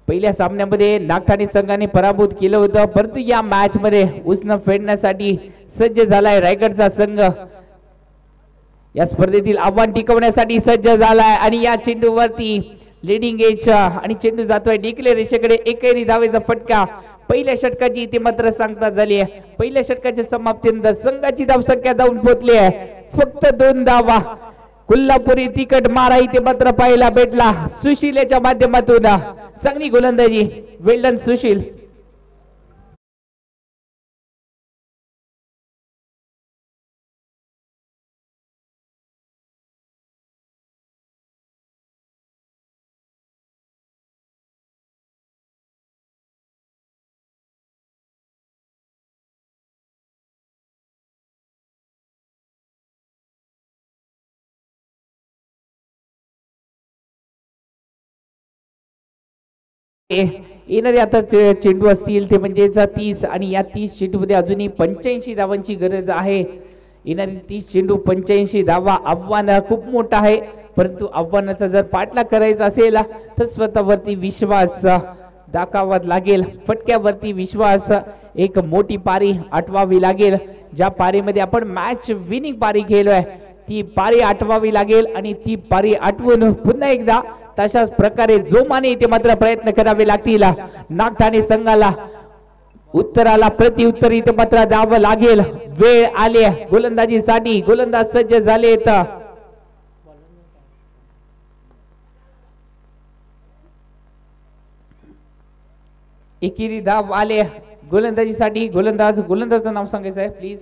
पहिल्या सामन्यामध्ये नागठाणे संघाने पराभूत केलं होतं परंतु या मॅच मध्ये उष्ण फेडण्यासाठी सज्ज झालाय रायगडचा संघ. या स्पर्धेतील आव्हान टिकवण्यासाठी सज्ज झालाय आणि या चेंडूवरती लीडिंग एज आणि चेंडू जातोय डिक्लेअर रेषेकडे. एकेरी धावेचा फटका. पहिल्या षटकाची इथे मात्र सांगता झाली आहे. पहिल्या षटकाच्या समाप्तीनंतर संघाची धावसंख्या जाऊन पोहोचली आहे फक्त 2 धावा. कोल्हापुरी तिकट मारा इथे मात्र पाहायला भेटला सुशीलेच्या माध्यमातून. चांगली गोलंदाजी. वेल डन सुशील. येणारे आता चेंडू असतील ते म्हणजेच 30 आणि या 30 चेंडूमध्ये अजूनही 85 धावांची गरज आहे. येणारी 30 चेंडू 85 धावा आव्हान खूप मोठं आहे, परंतु आव्हानाचा जर पाठलाग करायचा असेल तर स्वतःवरती विश्वास दाखवावा लागेल. फटक्यावरती विश्वास, एक मोठी पारी आठवावी लागेल. ज्या पारीमध्ये आपण मॅच विनिंग पारी खेळलोय ती पारी आठवावी लागेल आणि ती पारी आठवून पुन्हा एकदा तशाच प्रकारे जोमाने इथे मात्र प्रयत्न करावे लागतील. नागठाणे संघाला उत्तराला प्रत्युत्तर इथे मात्र द्यावं लागेल. वेळ आली गोलंदाजीसाठी. गोलंदाज सज्ज झालेत. एकेरी धाव आले गोलंदाजीसाठी. गोलंदाजचं नाव सांगायचं आहे प्लीज.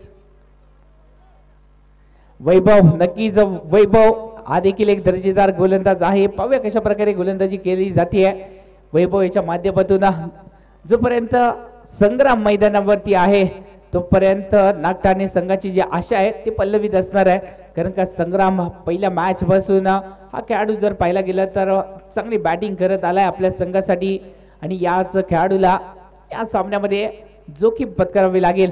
वैभव. नक्कीच वैभव हा देखील एक दर्जेदार गोलंदाज आहे. पाहूया कशा प्रकारे गोलंदाजी केली जाते. वैभव याच्या माध्यमातून जोपर्यंत संग्राम मैदानावरती आहे तोपर्यंत नागठाणे संघाची जी आशा आहे ती पल्लवित असणार आहे. कारण का संग्राम पहिल्या मॅच पासून हा खेळाडू जर पाहिला गेला तर चांगली बॅटिंग करत आलाय आपल्या संघासाठी आणि याच खेळाडूला या सामन्यामध्ये जोखीम पत्करावी लागेल.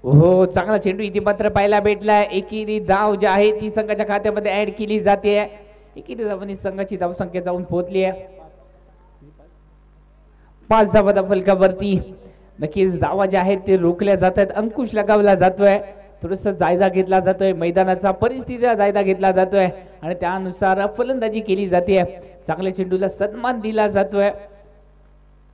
हो, चांगला चेंडू इथे मात्र पाहायला भेटलाय. एकेरी धाव जी आहे ती संघाच्या खात्यामध्ये ऍड केली जाते. एकेरी धावांनी संघाची धावसंख्या जाऊन पोहोचली आहे 5 धावा फलकावरती. नक्कीच धावा ज्या आहेत ते रोखल्या जात आहेत. अंकुश लगावला जातोय. थोडस जायजा घेतला जातोय मैदानाचा, परिस्थितीचा जायजा घेतला जातोय आणि त्यानुसार फलंदाजी केली जाते. चांगल्या चेंडूला सन्मान दिला जातोय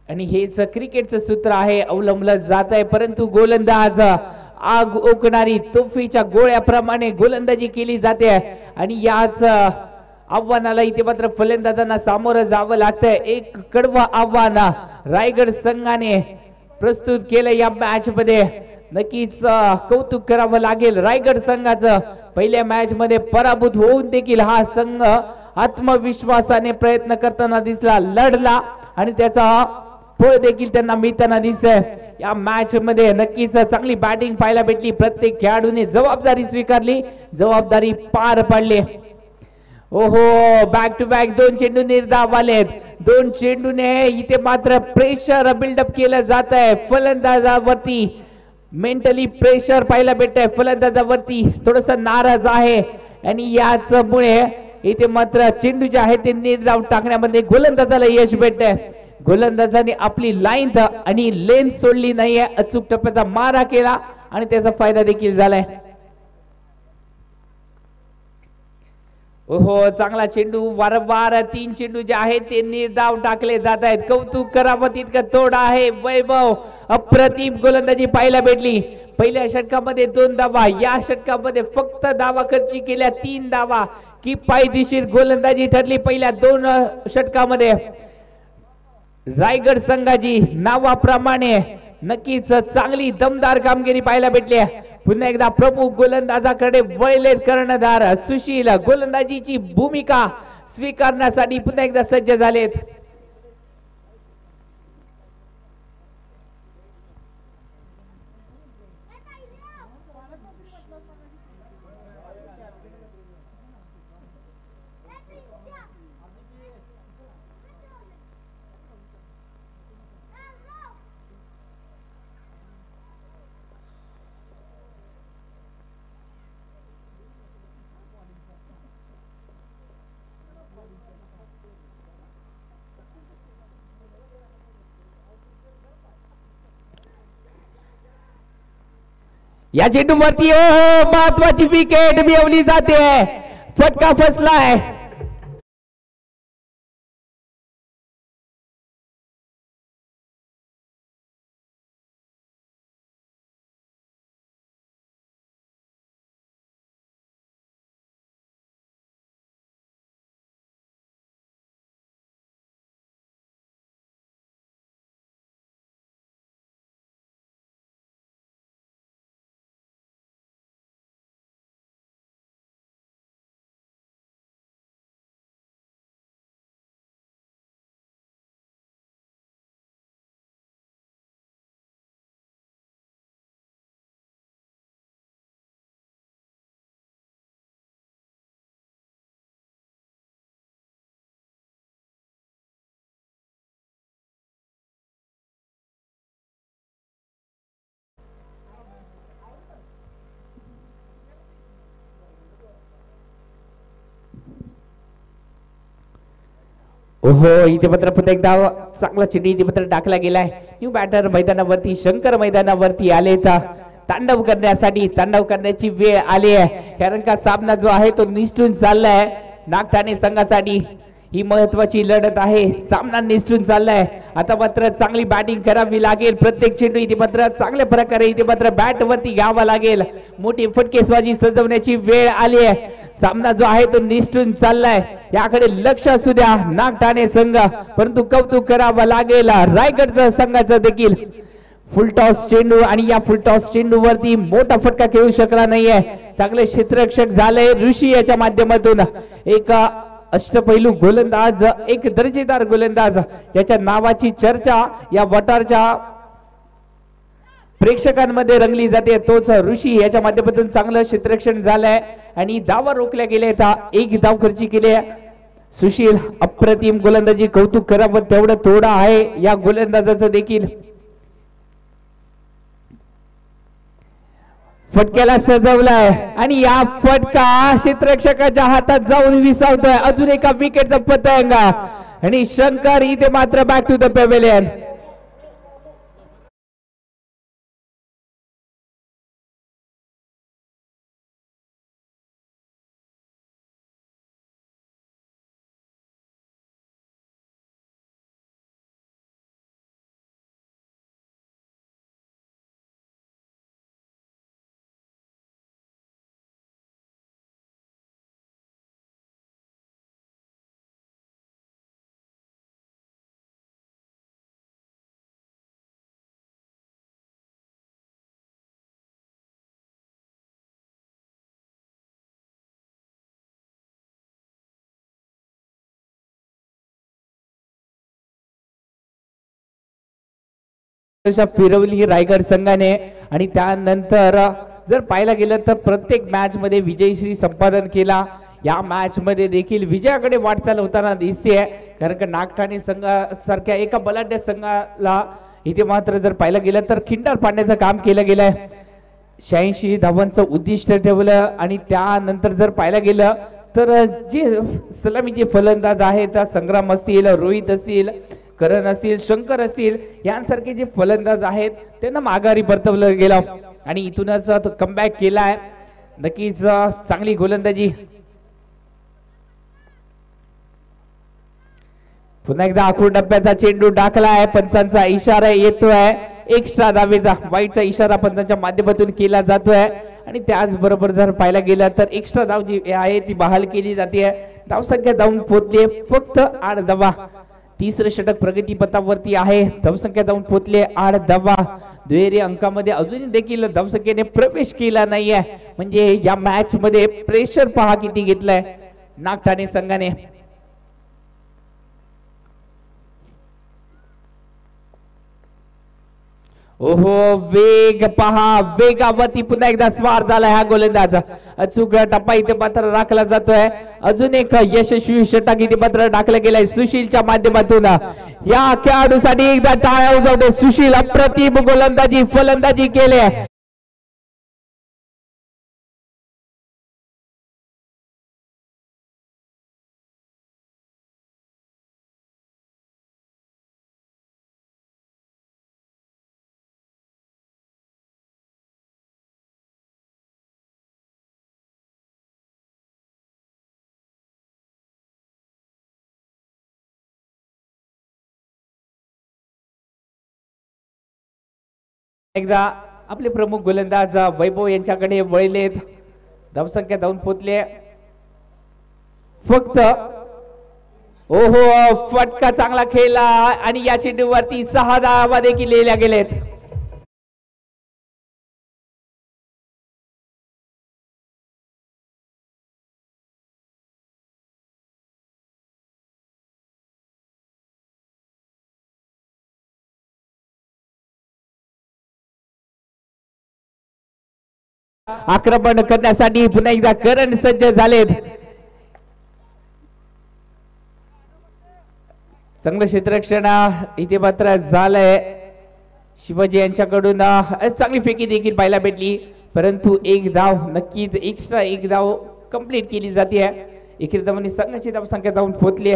आणि हेच क्रिकेटचं सूत्र आहे, अवलंबलं जात आहे. परंतु गोलंदाज आग ओकणारी तोफीच्या गोळ्याप्रमाणे गोलंदाजी केली जाते आणि याच आव्हानाला इथे मात्र फलंदाजांना सामोरं जावं लागतंय. एक कडवं आव्हान रायगड संघाने प्रस्तुत केलं या मॅच मध्ये. नक्कीच कौतुक करावं लागेल रायगड संघाचं. पहिल्या मॅच मध्ये पराभूत होऊन देखील हा संघ आत्मविश्वासाने प्रयत्न करताना दिसला, लढला आणि त्याचा फळ देखील त्यांना मिळताना दिसतंय. या मॅच मध्ये नक्कीच चांगली बॅटिंग पाहायला भेटली. प्रत्येक खेळाडूने जबाबदारी स्वीकारली, जबाबदारी पार पाडली. ओहो, बॅक टू बॅक 2 चेंडू निर्धाव आलेत. 2 चेंडूने इथे मात्र प्रेशर बिल्डअप केलं जात आहे फलंदाजावरती. मेंटली प्रेशर पाहायला भेटतंय फलंदाजावरती. थोडस नाराज आहे आणि याचमुळे इथे मात्र चेंडू जे आहे ते निर्धाव टाकण्यामध्ये गोलंदाजाला यश भेटतंय. गोलंदाजाने आपली लाईन आणि लेन सोडली नाहीये. अचूक टप्प्याचा मारा केला आणि त्याचा फायदा देखील झालाय. ओहो, चांगला चेंडू. वारंवार 3 चेंडू जे आहेत ते निर्धाव टाकले जात आहेत. कौतुक करावं तितकं थोडं आहे. वैभव अप्रतिम गोलंदाजी पाहायला भेटली. पहिल्या षटकामध्ये 2 धावा, या षटकामध्ये फक्त धावा खर्ची केल्या 3 धावा. की पायदेशीर गोलंदाजी ठरली पहिल्या 2 षटकामध्ये. रायगड संघाची नावाप्रमाणे नक्कीच चांगली दमदार कामगिरी पाहायला भेटली. पुन्हा एकदा प्रमुख गोलंदाजाकडे वळलेत कर्णधार. सुशील गोलंदाजीची भूमिका स्वीकारण्यासाठी पुन्हा एकदा सज्ज झालेत. या चेंडूवरती महत्वाची विकेट मिळवली जाते. फटका फसलाय. ओहो इथे मात्र पुन्हा एकदा चांगला चेंडू इथे मात्र टाकला गेलाय. न्यू बॅटर मैदानावरती शंकर मैदानावरती आले तांडव करण्याची वेळ आली आहे. कारण का सामना जो आहे तो निष्ठून चाललाय. नागठाणे संघासाठी ही महत्वाची लढत आहे. सामना निष्ठून चाललाय. आता मात्र चांगली बॅटिंग करावी लागेल. प्रत्येक चेंडू इथे मात्र चांगल्या प्रकारे इथे मात्र बॅट वरती घ्यावा लागेल. मोठी फटकेबाजी सजवण्याची वेळ आली आहे. सामना जो आहे तो निष्ठून चाललाय. याकडे लक्ष असू द्या नागठाणे संघ, परंतु कौतुक करावं लागेल रायगडच्या संघाचं देखील. फुलटॉस चेंडू आणि या फुलटॉस चेंडू वरती मोठा फटका खेळू शकला नाहीये. चांगले क्षेत्ररक्षक झाले ऋषी याच्या माध्यमातून. एक अष्टपैलू गोलंदाज, एक दर्जेदार गोलंदाज ज्याच्या नावाची चर्चा या वटारच्या प्रेक्षकांमध्ये रंगली जाते, तोच ऋषी याच्या माध्यमातून चांगलं क्षेत्ररक्षण झालंय आणि धावा रोखल्या गेल्या. एक धाव खर्ची केली. सुशील अप्रतिम गोलंदाजी, कौतुक करावं तेवढं थोडं आहे या गोलंदाजाचं देखील. फटक्याला सजवलाय आणि या फटका क्षेत्ररक्षकाच्या हातात जाऊन विसावतोय. अजून एका विकेटचा पतंग आणि शंकर इथे मात्र बॅक टू द पॅव्हेलियन. फिरवली रायगड संघाने आणि त्यानंतर जर पाहायला गेलं तर प्रत्येक मॅच मध्ये विजयश्री संपादन केला. या मॅच मध्ये देखील विजयाकडे वाटचाल होताना दिसते. कारण का नागठाणे संघासारख्या एका बलाढ्य संघाला इथे मात्र जर पाहायला गेलं तर खिंडार पाडण्याचं काम केलं गेलंय. 86 धावांचं उद्दिष्ट ठेवलं आणि त्यानंतर जर पाहायला गेलं तर जे सलामीचे फलंदाज आहेत, संग्राम असतील, रोहित असतील, करण असतील, शंकर असतील, यांसारखे जे फलंदाज आहेत त्यांना माघारी परतवलं गेलं आणि इथूनच कमबॅक केलाय. नक्कीच चांगली गोलंदाजी. पुन्हा एकदा आखूड डब्याचा चेंडू टाकलाय. पंचांचा इशारा येतोय एक्स्ट्रा धावेचा. वाईटचा इशारा पंचांच्या माध्यमातून केला जातोय आणि त्याचबरोबर जर पाहायला गेलं तर एक्स्ट्रा धाव जी आहे ती बहाल केली जाते. धावसंख्या जाऊन पोहोचले फक्त 8 धावा. तिसरं षटक प्रगतीपथावरती आहे. धावसंख्या जाऊन पोहोचले 8 धावा. दुहेरी अंकामध्ये अजूनही देखील धावसंख्येने प्रवेश केला नाहीये. म्हणजे या मॅच मध्ये प्रेशर पहा किती घेतलाय नागठाणे संघाने. ओहो वेग पहा, वेगावरती पुन्हा एकदा स्वार झाला हा गोलंदाज. अचूक टप्पा इथे मात्र राखला जातोय. अजून एक यशस्वी षटक इथे मात्र टाकलं गेलंय सुशीलच्या माध्यमातून. या खेळाडूसाठी एकदा टाळ्या उजवते. सुशील अप्रतिम गोलंदाजी फलंदाजी केली. एकदा आपले प्रमुख गोलंदाज वैभव यांच्याकडे वळलेत. धावसंख्या जाऊन पोचले फक्त. ओहो फटका चांगला खेळला आणि या चेंडूवरती 6 धावा देखील लिहिल्या गेलेत. आक्रमण करण्यासाठी पुन्हा एकदा करण सज्ज झालेत. चांगलं क्षेत्ररक्षण इथे मात्र झालंय. शिवाजी यांच्याकडून चांगली फेकी देखील पाहायला भेटली, परंतु एक धाव नक्कीच एक्स्ट्रा एक धाव कंप्लीट केली जाते. एकेरी संघाची धावसंख्या जाऊन पोहोचली.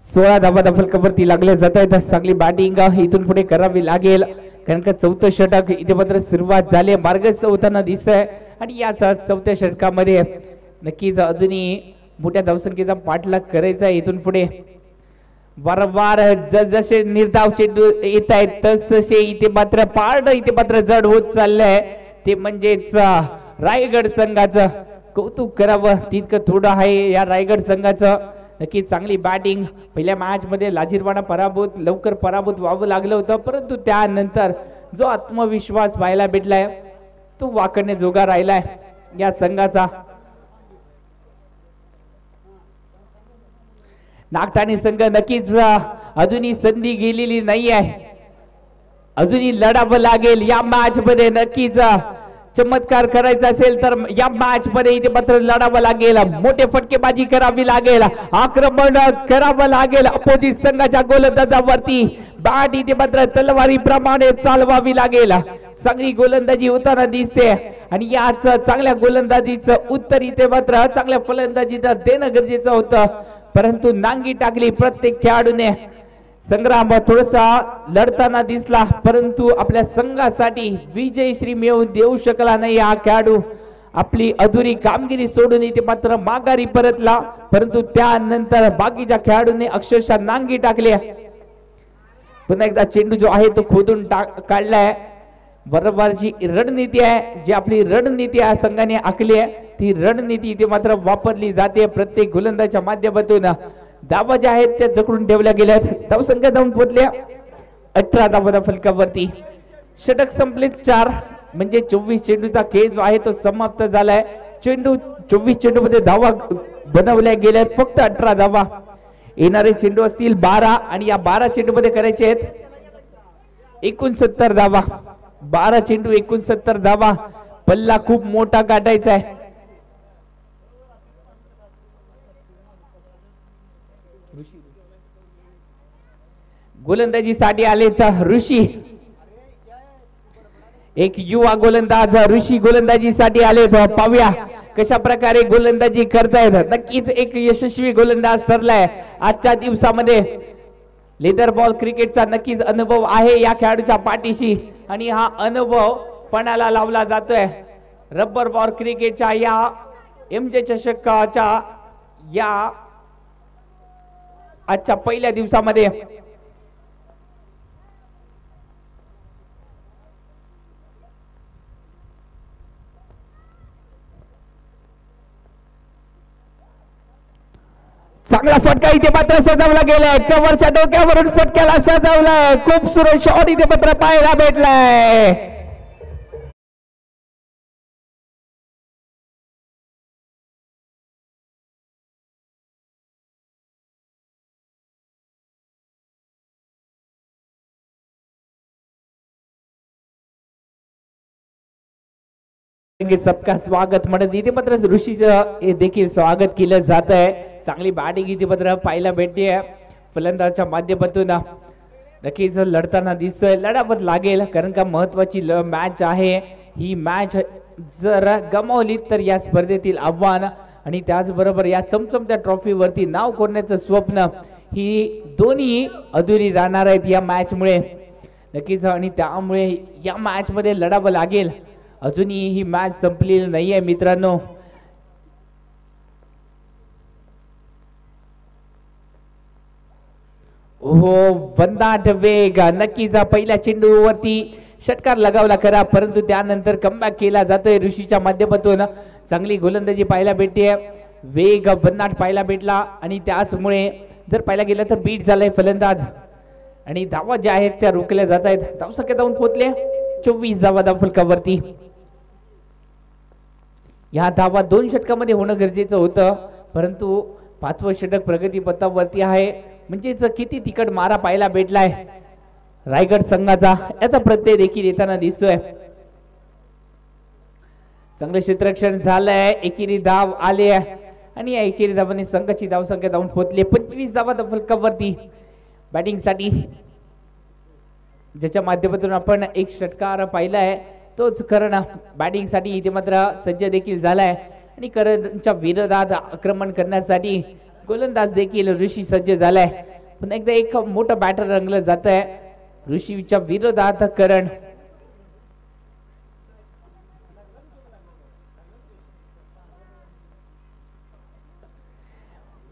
16 धावा फलकावरती लागले जात आहेत. चांगली बॅटिंग इथून पुढे करावी लागेल कारण का चौथं षटक इथे मात्र सुरुवात झाली, मार्ग चौथाना दिसतंय आणि याच चौथ्या षटकामध्ये नक्कीच अजूनही मोठ्या धावसंख्येचा पाठलाग करायचा आहे. इथून पुढे वारंवार जसे निर्धाव चेंडू येत आहेत तसतसे इथे मात्र पारड इथे मात्र जड होत चाललंय. ते म्हणजेच रायगड संघाचं कौतुक करावं तितकं थोडं आहे. या रायगड संघाचं नक्की चांगली बॅटिंग, पहिल्या मॅच मध्ये लाजीरवाणा लवकर पराभूत व्हावं लागलं होतं, परंतु त्यानंतर जो आत्मविश्वास पाहायला भेटलाय तो वाकडणे जोगा राहिलाय या संघाचा. नागठाणे संघ नक्कीच अजूनही संधी गेलेली नाही आहे, अजूनही लढावं लागेल या मॅच मध्ये. नक्कीच चमत्कार करायचा असेल तर या मॅच मध्ये इथे मात्र लढावं लागेल, मोठे फटकेबाजी करावी लागेल, आक्रमण करावं लागेल अपोजिट संघाच्या गोलंदाजावरती. बॅट इथे मात्र तलवारी प्रमाणे चालवावी लागेल. चांगली गोलंदाजी होताना दिसते आणि याच चांगल्या गोलंदाजीचं उत्तर इथे मात्र चांगल्या फलंदाजीचं देणं गरजेचं होतं, परंतु नांगी टाकली प्रत्येक खेळाडूने. संग्राम थोडासा लढताना दिसला परंतु आपल्या संघासाठी विजयश्री मिळवून देऊ शकला नाही. हा खेळाडू आपली अधुरी कामगिरी सोडून इथे मात्र माघारी परतला, परंतु त्यानंतर बाकीच्या खेळाडूंनी अक्षरशः नांगी टाकली. पुन्हा एकदा चेंडू जो आहे तो खोदून काढलाय. बरोबर जी रणनीती आहे, जी आपली रणनीती आहे संघाने आखली आहे, ती रणनीती इथे मात्र वापरली जाते. प्रत्येक गोलंदाजाच्या माध्यमातून धावा ज्या आहेत त्या जकडून ठेवल्या गेल्यात. धावसंख्या जाऊन पोहोचल्या 18 धावा फलकावरती. षटक संपले 4 म्हणजे 24 चेंडूचा खेळ जो आहे तो समाप्त झालाय. 24 चेंडू मध्ये धावा बनवल्या गेल्या फक्त 18 धावा. येणारे चेंडू असतील 12 आणि या 12 चेंडू मध्ये करायचे आहेत 69 धावा. 12 चेंडू 69 धावा, पल्ला खूप मोठा गाठायचा आहे. गोलंदाजीसाठी आले तर ऋषी, एक युवा गोलंदाज ऋषी गोलंदाजीसाठी आले. पाहूया कशा प्रकारे गोलंदाजी करतायत. नक्कीच एक यशस्वी गोलंदाज ठरलाय आजच्या दिवसामध्ये. लेदर बॉल क्रिकेटचा नक्कीच अनुभव आहे या खेळाडूच्या पाठीशी आणि हा अनुभव पणाला लावला जातोय. रबर बॉल क्रिकेटच्या या एमजे चषकाच्या या आजच्या पहिल्या दिवसामध्ये चांगला फटका इथे मात्र सजवला गेलाय. कव्हरच्या डोक्यावरून फटक्याला सजवलाय. खूप सुरेख शॉट इथे मात्र पाहायला भेटलाय. सबका स्वागत म्हणत इथे मात्र ऋषीचं देखील स्वागत केलं जात आहे. चांगली बॅटिंग इथे मात्र पाहायला भेटते फलंदाजाच्या माध्यमातून. नक्कीच लढताना दिसतोय, लढावत लागेल कारण का महत्वाची मॅच आहे ही. मॅच जर गमावली तर या स्पर्धेतील आव्हान आणि त्याचबरोबर या चमचमत्या ट्रॉफीवरती नाव कोरण्याचं स्वप्न ही दोन्ही अधुरी राहणार आहेत या मॅच मुळे. नक्कीच आणि त्यामुळे या मॅच मध्ये लढावं लागेल. अजूनही ही मॅच संपलेली नाहीये मित्रांनो. हो वंदाट वेग, नक्कीच पहिल्या चेंडूवरती षटकार लगावला खरा परंतु त्यानंतर कमबॅक केला जातोय ऋषीच्या माध्यमातून. चांगली गोलंदाजी पाहायला भेटते, वेग वंदाट पाहायला भेटला आणि त्याचमुळे जर पाहायला गेलं तर बीट झालाय फलंदाज आणि धावा ज्या आहेत त्या रोखल्या जात आहेत. धावसंख्या जाऊन पोहोचले 24 धावा फलकावरती. या धावा 2 षटकामध्ये होणं गरजेचं होतं परंतु 5वं षटक प्रगती पथावरती आहे. म्हणजेच किती तिकट मारा पाहायला भेटलाय रायगड संघाचा याचा प्रत्यय देखील येताना दिसतोय. चांगलं क्षेत्ररक्षण झालंय, एकेरी धाव आले आणि या एकेरी धावाने संघाची धावसंख्या जाऊन पोहोचली 25 धावा फलकावरती. बॅटिंग साठी ज्याच्या माध्यमातून आपण एक षटकार पाहिलाय तोच करण बॅटिंग साठी इथे मात्र सज्ज देखील झालाय आणि करणच्या विरोधात आक्रमण करण्यासाठी गोलंदाज देखील ऋषी सज्ज झालाय. पुन्हा एकदा एक मोठं बॅटर रंगलं जात आहे ऋषीच्या विरोधात करण.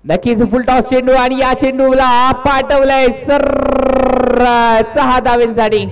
नक्कीच फुल टॉस चेंडू आणि या चेंडूला पाठवलंय सर 6 धावांसाठी.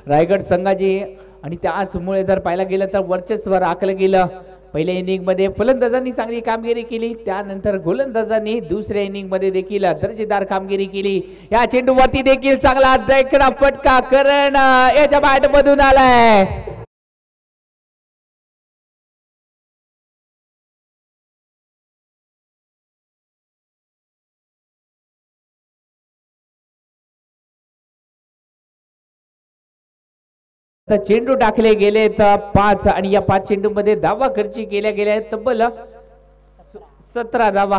रायगड संघाची आणि त्याचमुळे जर पाहायला गेलं तर वर्चस्व राखलं गेलं. पहिल्या इनिंग मध्ये फलंदाजांनी चांगली कामगिरी केली, त्यानंतर गोलंदाजांनी दुसऱ्या इनिंग मध्ये देखील दर्जेदार कामगिरी केली. या चेंडूवरती देखील चांगला देखणा फटका करण याच्या बॅट मधून आलाय. चेंडू टाकले गेले तर 5 आणि या 5 चेंडू मध्ये धावा खर्ची केल्या गेल्या तब्बल 17 धावा.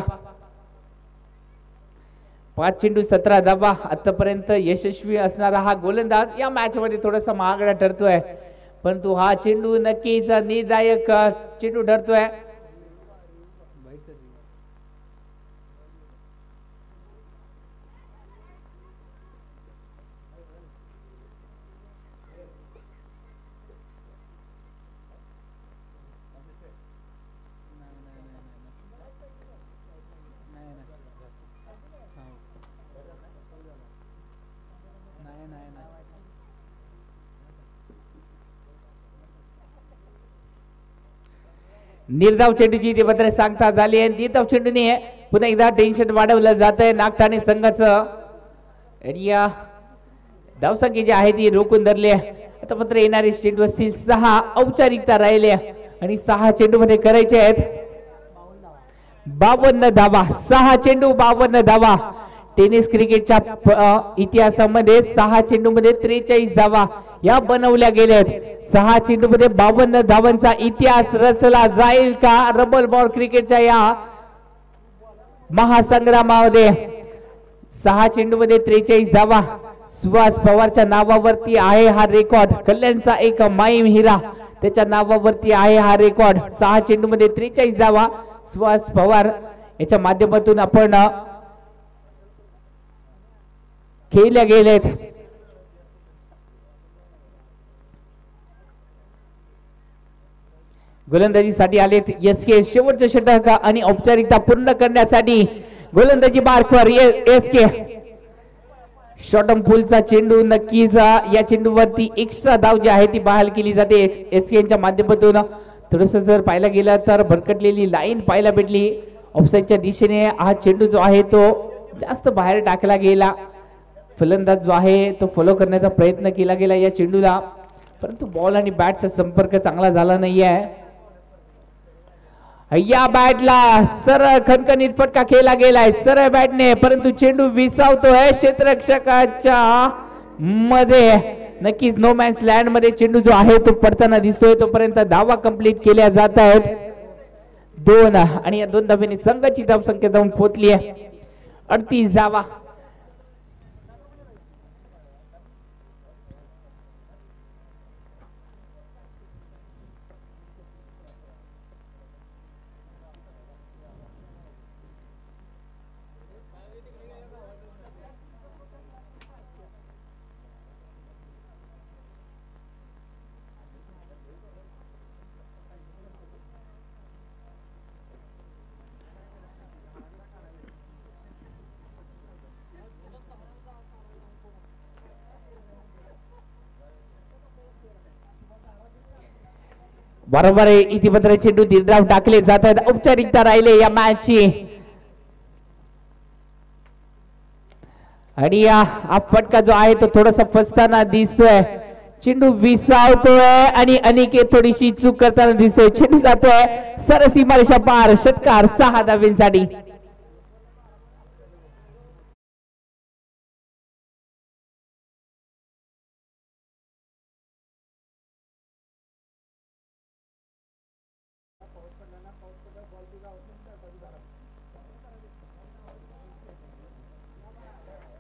5 चेंडू 17 धावा. आतापर्यंत यशस्वी असणारा हा गोलंदाज या मॅच मध्ये थोडासा महागडा ठरतोय, परंतु हा चेंडू नक्कीच निर्णायक चेंडू ठरतोय. निर्धाव चेंडूची ते पत्र सांगता झाली आहे. निर्धाव चेंडूने पुन्हा एकदा टेन्शन वाढवलं जात आहे नागठाणे संघाचं. या धावसंख्या जी आहे ती रोखून धरली आहे. आता मात्र येणारे चेंडू असतील 6 औपचारिकता राहिले आणि 6 चेंडू मध्ये करायचे आहेत 52 धावा. 6 चेंडू 52 धावा. टेनिस क्रिकेटच्या इतिहासामध्ये 6 चेंडू मध्ये 43 धावा या बनवल्या गेल्यात. 6 चेंडू मध्ये 52 धावांचा इतिहास रचला जाईल का रबल बॉल क्रिकेटच्या या महासंग्रामामध्ये? 6 चेंडू मध्ये 43 धावा सुहास पवारच्या नावावरती आहे हा रेकॉर्ड. कल्याणचा एक माईम हिरा त्याच्या नावावरती आहे हा रेकॉर्ड. 6 चेंडू मध्ये 43 धावा सुहास पवार याच्या माध्यमातून आपण खेळल्या गेलेत. गोलंदाजीसाठी आलेत एसके. शेवटचं षटक आणि औपचारिकता पूर्ण करण्यासाठी गोलंदाजी मार्कवर एसके. शॉर्टम पुलचा चेंडू नक्कीच या चेंडूवरती एक्स्ट्रा धाव जी आहे ती बहाल केली जाते एसके यांच्या माध्यमातून. थोडस जर पाहायला गेलं तर भरकटलेली लाईन पाहायला भेटली ऑफसाईडच्या दिशेने. हा चेंडू जो आहे तो जास्त बाहेर टाकला गेला. फलंदाज जो आहे तो फॉलो करण्याचा प्रयत्न केला गेला या चेंडूला, परंतु बॉल आणि बॅटचा संपर्क चांगला झाला नाहीये. या बॅटला सरळ खणखणीत फटका केला गेलाय सरळ बॅटने, परंतु चेंडू विसावतोय क्षेत्ररक्षकाच्या मध्ये. नक्कीच नो मॅन्स लँड मध्ये चेंडू जो आहे तो पडताना दिसतोय. तोपर्यंत धावा कंप्लीट केल्या जात आहेत 2 आणि या 2 धावेने संघाची धावसंख्या जाऊन पोहोचली आहे 38 धावा. बरोबर आहे. इतिपत्र चेंडू निर्धाव टाकले जात आहेत. औपचारिकता राहिले या मॅचची आणि हा फटका जो आहे तो थोडासा फसताना दिसतोय. चेंडू विसावतोय आणि अनिकेत थोडीशी चूक करताना दिसतोय. चेंडू जातोय सरसीमारेषा पार. षटकार 6 धावांसाठी.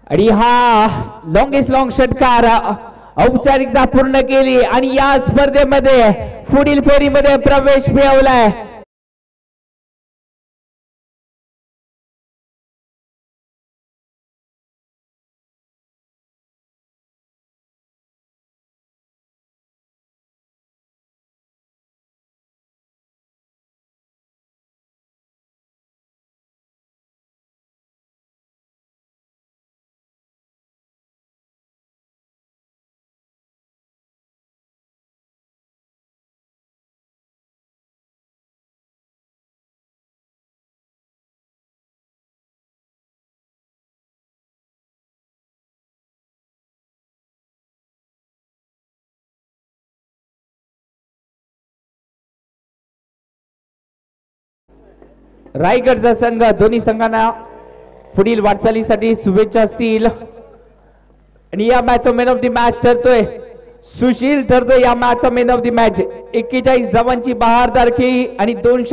आणि हा लॉंगेस्ट लॉंग षटकार औपचारिकता पूर्ण केली आणि या स्पर्धेमध्ये पुढील फेरीमध्ये प्रवेश मिळवलाय. रायगडचा संघ दोन्ही संघांना पुढील वाटचालीसाठी शुभेच्छा असतील. आणि या match man of the match ठरतोय सुशील ठरतोय या match man of the match. 41 धावांची बहारदार खेळी आणि 200